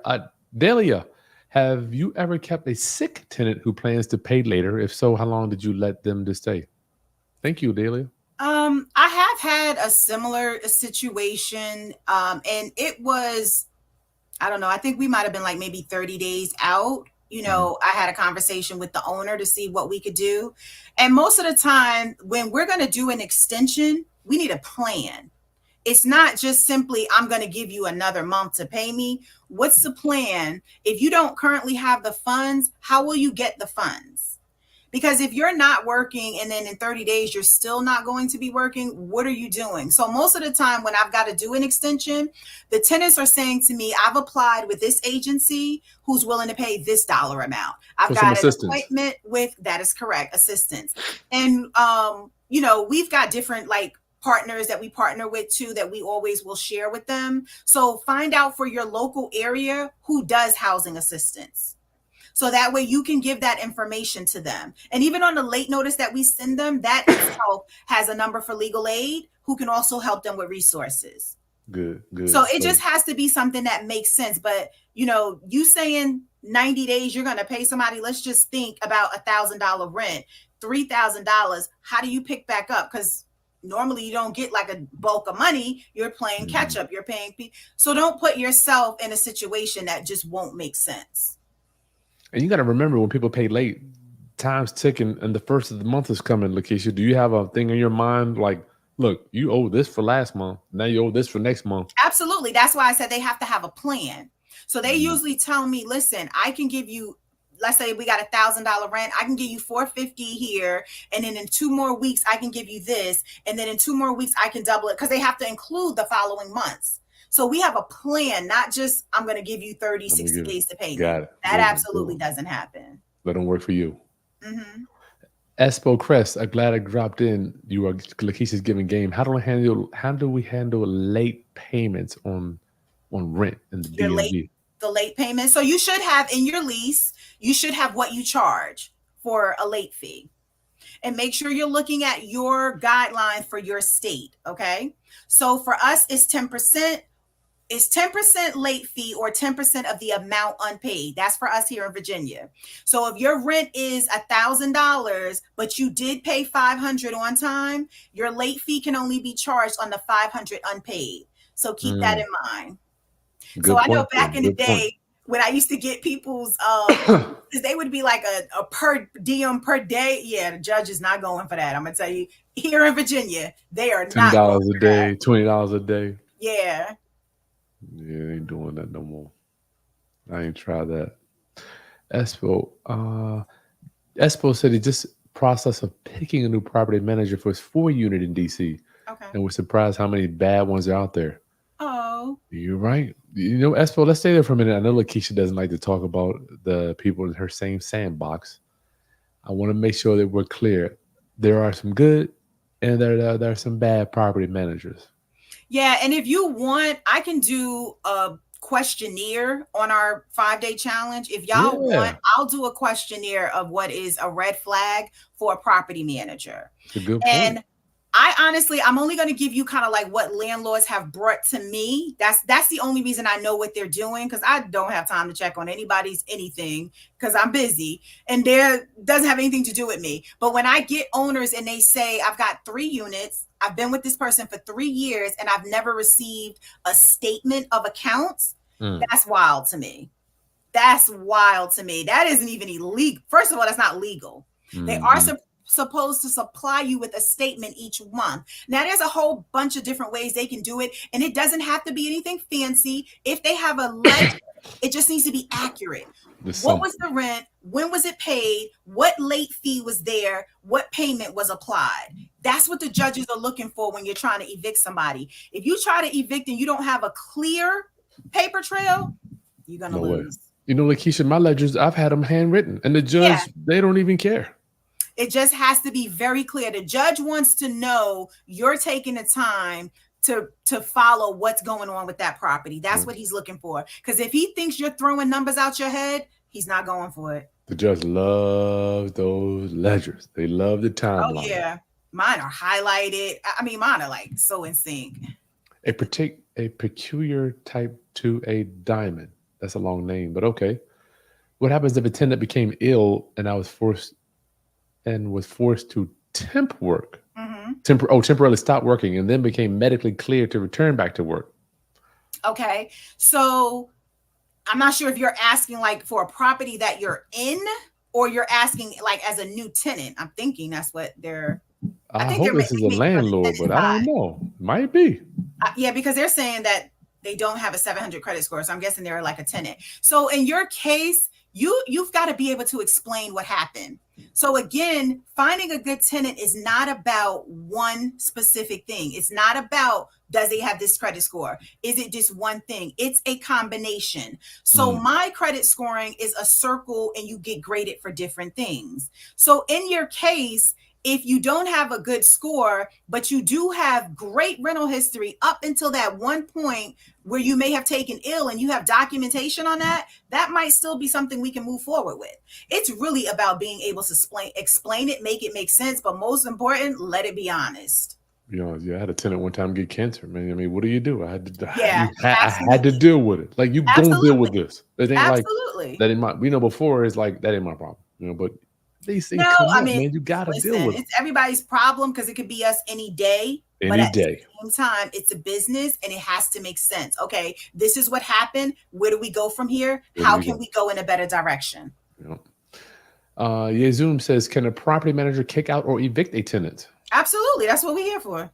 have you ever kept a sick tenant who plans to pay later? If so, how long did you let them to stay? Thank you, Delia. I have had a similar situation, and it was, I don't know, I think we might have been like maybe 30 days out. I had a conversation with the owner to see what we could do. And most of the time when we're going to do an extension, we need a plan. It's not just simply, I'm going to give you another month to pay me. What's the plan? If you don't currently have the funds, how will you get the funds? Because if you're not working and then in 30 days you're still not going to be working, what are you doing? So most of the time when I've got to do an extension, the tenants are saying to me, I've applied with this agency who's willing to pay this dollar amount. I've For some got an assistance. appointment with, that is correct, assistance. And we've got different like partners that we partner with too, that we always will share with them. So find out for your local area who does housing assistance. So that way you can give that information to them. And even on the late notice that we send them, that itself has a number for legal aid who can also help them with resources. Good. So it just has to be something that makes sense. But, you saying 90 days, you're going to pay somebody, let's just think about $1,000 rent, $3,000. How do you pick back up? Because normally you don't get like a bulk of money. You're playing catch up. You're paying. So don't put yourself in a situation that just won't make sense. And you got to remember, when people pay late, time's ticking, and the first of the month is coming. Lakeisha, do you have a thing in your mind like, look, you owe this for last month, now you owe this for next month? Absolutely. That's why I said they have to have a plan. So they usually tell me, listen, I can give you, let's say we got $1,000 rent, I can give you $450 here, and then in 2 more weeks I can give you this, and then in 2 more weeks I can double it, because they have to include the following months. So we have a plan, not just I'm going to give you 30, 60 days to pay me. Got it. That absolutely doesn't happen. Let them work for you. Espo Crest, I'm glad I dropped in. You are Lakeisha's giving game. How do we handle late payments on rent in the DMV? The late payment. So you should have in your lease, you should have what you charge for a late fee. And make sure you're looking at your guidelines for your state. Okay. So for us, it's 10%. It's 10% late fee or 10% of the amount unpaid. That's for us here in Virginia. So if your rent is $1,000, but you did pay $500 on time, your late fee can only be charged on the $500 unpaid. So keep that in mind. So I know back in the day when I used to get people's, because they would be like a per diem per day. Yeah, the judge is not going for that. I'm gonna tell you, here in Virginia, they are not $10 a day, $20 a day. Yeah. Yeah, they ain't doing that no more. I ain't tried that. Espo said he just process of picking a new property manager for his 4-unit in DC. Okay. And we're surprised how many bad ones are out there. Oh. You're right. Espo, let's stay there for a minute. I know Lakeisha doesn't like to talk about the people in her same sandbox. I want to make sure that we're clear. There are some good and there are some bad property managers. Yeah, and if you want, I can do a questionnaire on our 5-day challenge. If y'all want, I'll do a questionnaire of what is a red flag for a property manager. It's a good and point. I'm only going to give you kind of like what landlords have brought to me. That's the only reason I know what they're doing, because I don't have time to check on anybody's anything because I'm busy, and there doesn't have anything to do with me. But when I get owners and they say, I've got 3 units, I've been with this person for 3 years, and I've never received a statement of accounts, that's wild to me. That's wild to me. That isn't even illegal. First of all, that's not legal. They are supposed to supply you with a statement each month. Now, there's a whole bunch of different ways they can do it, and it doesn't have to be anything fancy. If they have a ledger, it just needs to be accurate. What was the rent? When was it paid? What late fee was there? What payment was applied? That's what the judges are looking for when you're trying to evict somebody. If you try to evict and you don't have a clear paper trail, you're going to lose. Lakeisha, my ledgers, I've had them handwritten, and the judge, they don't even care. It just has to be very clear. The judge wants to know you're taking the time to follow what's going on with that property. That's what he's looking for. Because if he thinks you're throwing numbers out your head, he's not going for it. The judge loves those ledgers. They love the timeline. Oh, yeah. Mine are highlighted. I mean, mine are like so in sync. A peculiar type to a diamond. That's a long name, but okay. What happens if a tenant became ill and was forced to temp work? Temporarily stop working and then became medically cleared to return back to work. Okay. So I'm not sure if you're asking like for a property that you're in, or you're asking like as a new tenant. I'm thinking that's what they're. I hope this is a landlord, but I don't know. Might be. Yeah, because they're saying that they don't have a 700 credit score. So I'm guessing they're like a tenant. So in your case, you've got to be able to explain what happened. So again, finding a good tenant is not about one specific thing. It's not about, does he have this credit score? Is it just one thing? It's a combination. So my credit scoring is a circle and you get graded for different things. So in your case, if you don't have a good score, but you do have great rental history up until that one point where you may have taken ill and you have documentation on that, that might still be something we can move forward with. It's really about being able to explain it, make it make sense, but most important, let it be honest. Yeah, I had a tenant one time get cancer, man. I mean, what do you do? I had to, Yeah, I had to deal with it. Like, you gonna deal with absolutely. this. It ain't like Absolutely. that ain't my, before it's like, that ain't my problem, but these things No, come I up, mean, man. You gotta deal listen, with them it's everybody's problem because it could be us any day. But any at the day. same time, it's a business and it has to make sense. Okay, this is what happened. Where do we go from here? Where do How we can go? we go in a better direction? Yeah, Zoom says, can a property manager kick out or evict a tenant? Absolutely. That's what we're here for.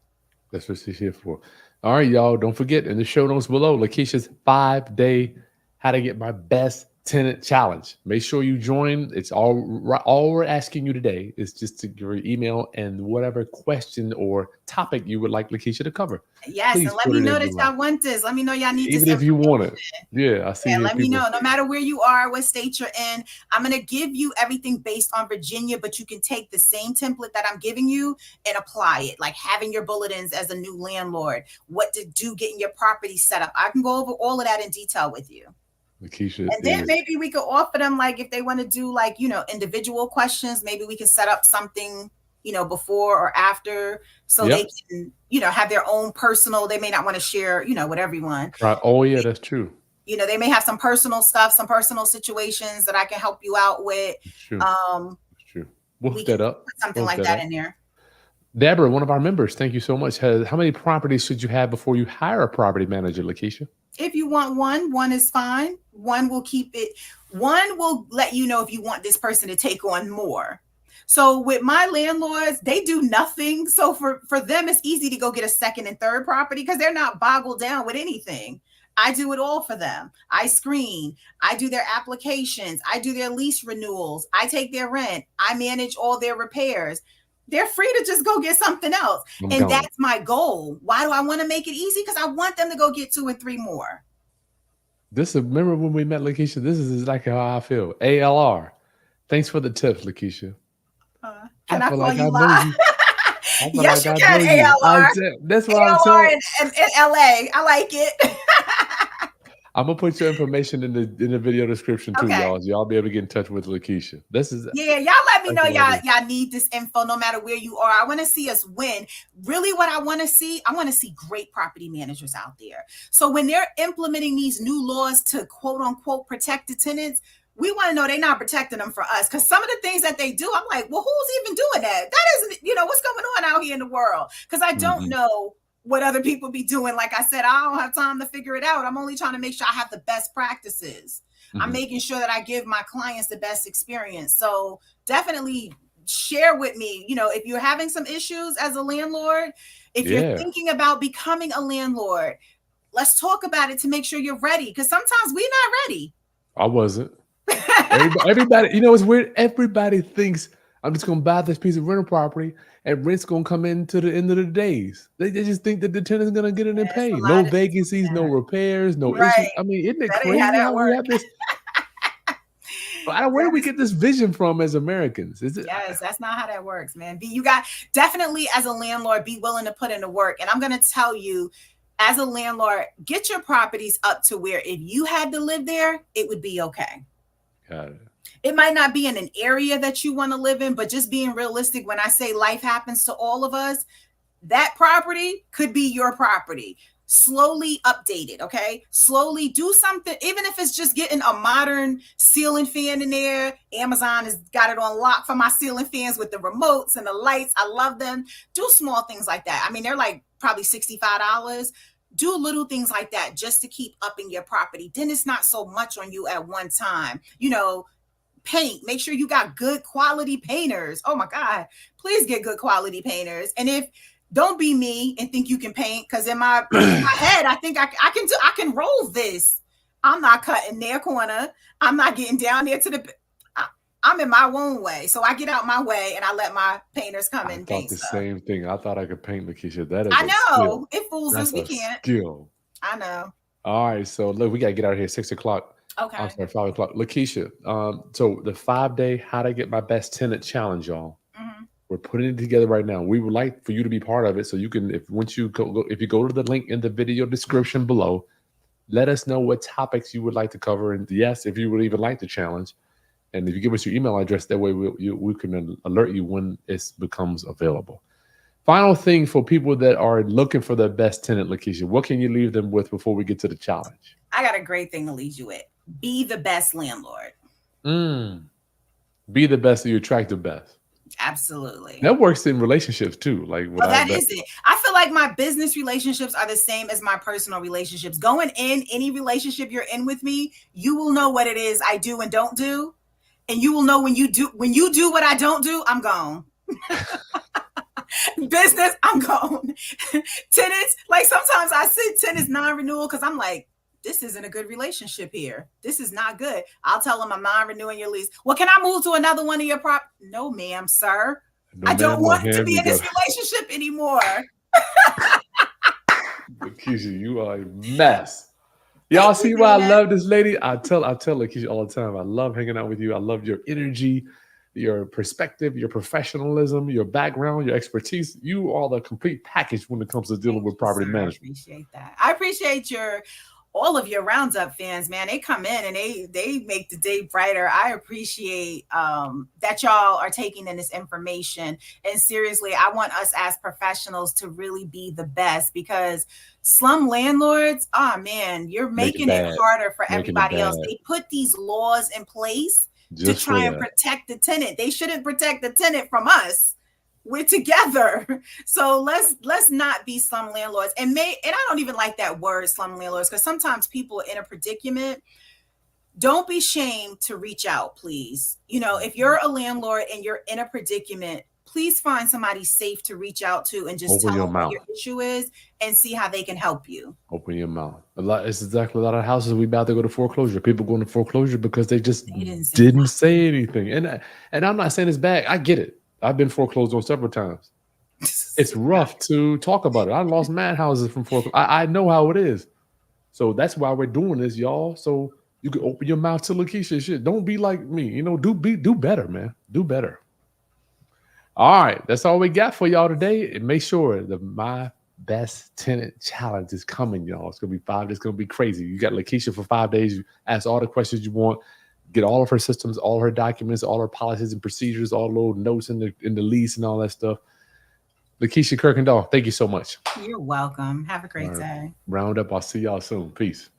That's what she's here for. All right, y'all. Don't forget, in the show notes below, Lakeisha's 5-day how to get my best tenant challenge. Make sure you join. It's all we're asking you today is just to give your email and whatever question or topic you would like Lakeisha to cover. Yes, Please and let put me it know in that below. y'all want this. Let me know y'all need this Even if you information. want it. Yeah, I see Yeah, here let me people. know. No matter where you are, what state you're in, I'm going to give you everything based on Virginia, but you can take the same template that I'm giving you and apply it, like having your bulletins as a new landlord, what to do getting your property set up. I can go over all of that in detail with you. Lakeisha And then maybe we could offer them, like, if they want to do, like, individual questions, maybe we can set up something, before or after, so they can, have their own personal, they may not want to share, with everyone. Right. Oh, yeah, that's true. They may have some personal stuff, some personal situations that I can help you out with. That's true. That's true. We'll hook that up. Put something like that in there. Deborah, one of our members, thank you so much. How many properties should you have before you hire a property manager, Lakeisha? If you want one is fine. One will keep it. One will let you know if you want this person to take on more. So with my landlords, they do nothing. So for them, it's easy to go get a second and third property because they're not boggled down with anything. I do it all for them. I screen, I do their applications, I do their lease renewals, I take their rent, I manage all their repairs. They're free to just go get something else. And that's my goal. Why do I want to make it easy? Because I want them to go get 2 and 3 more. Remember when we met, Lakeisha? This is exactly how I feel. ALR. Thanks for the tips, Lakeisha. Can I call you live? Yes, you can, ALR. That's what I'm telling you. In LA. I like it. I'm gonna put your information in the video description too, y'all. So y'all be able to get in touch with Lakeisha. Y'all let me know y'all need this info no matter where you are. I want to see us win. Really, what I want to see great property managers out there. So when they're implementing these new laws to quote unquote protect the tenants, we want to know they're not protecting them for us. Because some of the things that they do, I'm like, well, who's even doing that? That isn't, what's going on out here in the world? Because I don't know what other people be doing. Like I said, I don't have time to figure it out. I'm only trying to make sure I have the best practices. I'm making sure that I give my clients the best experience. So definitely share with me, if you're having some issues as a landlord, if you're thinking about becoming a landlord, let's talk about it to make sure you're ready. Because sometimes we're not ready. I wasn't. Everybody, it's weird. Everybody thinks I'm just going to buy this piece of rental property and rent's going to come in to the end of the days. They just think that the tenant's going to get it and pay. No vacancies, no repairs, no issues. I mean, isn't it crazy how we have this? Where do we get this vision from as Americans? Yes, that's not how that works, man. You got definitely, as a landlord, be willing to put in the work. And I'm going to tell you, as a landlord, get your properties up to where if you had to live there, it would be okay. Got it. It might not be in an area that you want to live in, but just being realistic, when I say life happens to all of us, that property could be your property. Slowly update it, okay? Slowly do something, even if it's just getting a modern ceiling fan in there. Amazon has got it on lock for my ceiling fans with the remotes and the lights. I love them. Do small things like that. I mean, they're like probably $65. Do little things like that just to keep upping your property. Then it's not so much on you at one time. Paint. Make sure you got good quality painters. Oh my God, please get good quality painters. And don't be me and think you can paint, because in my head, I think I can roll this. I'm not cutting their corner. I'm not getting down there to the. I, I'm in my own way, so I get out my way and I let my painters come I and thought paint the stuff. same thing. I thought I could paint, Lakeisha. That is I a skill. know it fools us. That's We a can't. skill. I know. All right, so look, we gotta get out of here 6 o'clock. I'm Okay. sorry, 5 o'clock. Lakeisha, so the 5 day How to Get My Best Tenant Challenge, y'all. Hmm. We're putting it together right now. We would like for you to be part of it, so you can, if once you if you go to the link in the video description below, let us know what topics you would like to cover, and yes, if you would even like the challenge, and if you give us your email address, that way we can alert you when it becomes available. Final thing for people that are looking for their best tenant, Lakeisha, what can you leave them with before we get to the challenge? I got a great thing to lead you with. Be the best landlord. Mm, be the best, so you attract the best. Absolutely. That works in relationships too. Like what Oh, I that bet. is it. I feel like my business relationships are the same as my personal relationships. Going in any relationship you're in with me, you will know what it is I do and don't do. And you will know when you do what I don't do, I'm gone. Business, I'm gone. Tenants, like sometimes I see tenants non-renewal because I'm like, this isn't a good relationship here. This is not good. I'll tell them I'm non-renewing your lease. Well, can I move to another one of your prop? No, ma'am, sir. No I don't ma'am, no want to ham. be You in this got relationship anymore. Lakeisha, you are a mess. Thank Y'all you, see why I man. love this lady? I tell Lakeisha all the time. I love hanging out with you. I love your energy, your perspective, your professionalism, your background, your expertise. You are the complete package when it comes to dealing Thank with you, property sir. I management. appreciate that. I appreciate your all of your roundup fans, man. They come in and they make the day brighter. I appreciate that y'all are taking in this information. And seriously, I want us as professionals to really be the best because slum landlords, oh man, you're Make it making it bad. harder for Making it everybody else. bad. They put these laws in place to Just for try and that. protect the tenant. They shouldn't protect the tenant from us. We're together. So let's not be slum landlords. And I don't even like that word slum landlords because sometimes people are in a predicament. Don't be shamed to reach out, please. You know, if you're a landlord and you're in a predicament, please find somebody safe to reach out to and just Open tell your them what your mouth. issue is and see how they can help you. Open your mouth. A lot. It's exactly a lot of houses we about to go to foreclosure. People going to foreclosure because they just They didn't say didn't say anything. And I'm not saying it's bad. I get it. I've been foreclosed on several times. It's rough to talk about it. I lost mad houses from foreclosure. I know how it is. So that's why we're doing this, y'all. So you can open your mouth to Lakeisha shit. Don't be like me. You know, do better, man. Do better. All right, that's all we got for y'all today. And make sure the My Best Tenant Challenge is coming, y'all. It's gonna be 5. It's gonna be crazy. You got Lakeisha for 5 days. You ask all the questions you want. Get all of her systems, all her documents, all her policies and procedures, all the little notes in the lease and all that stuff. Lakeisha Kirkendall, thank you so much. You're welcome. Have a All great right, day. round up. I'll see y'all soon. Peace.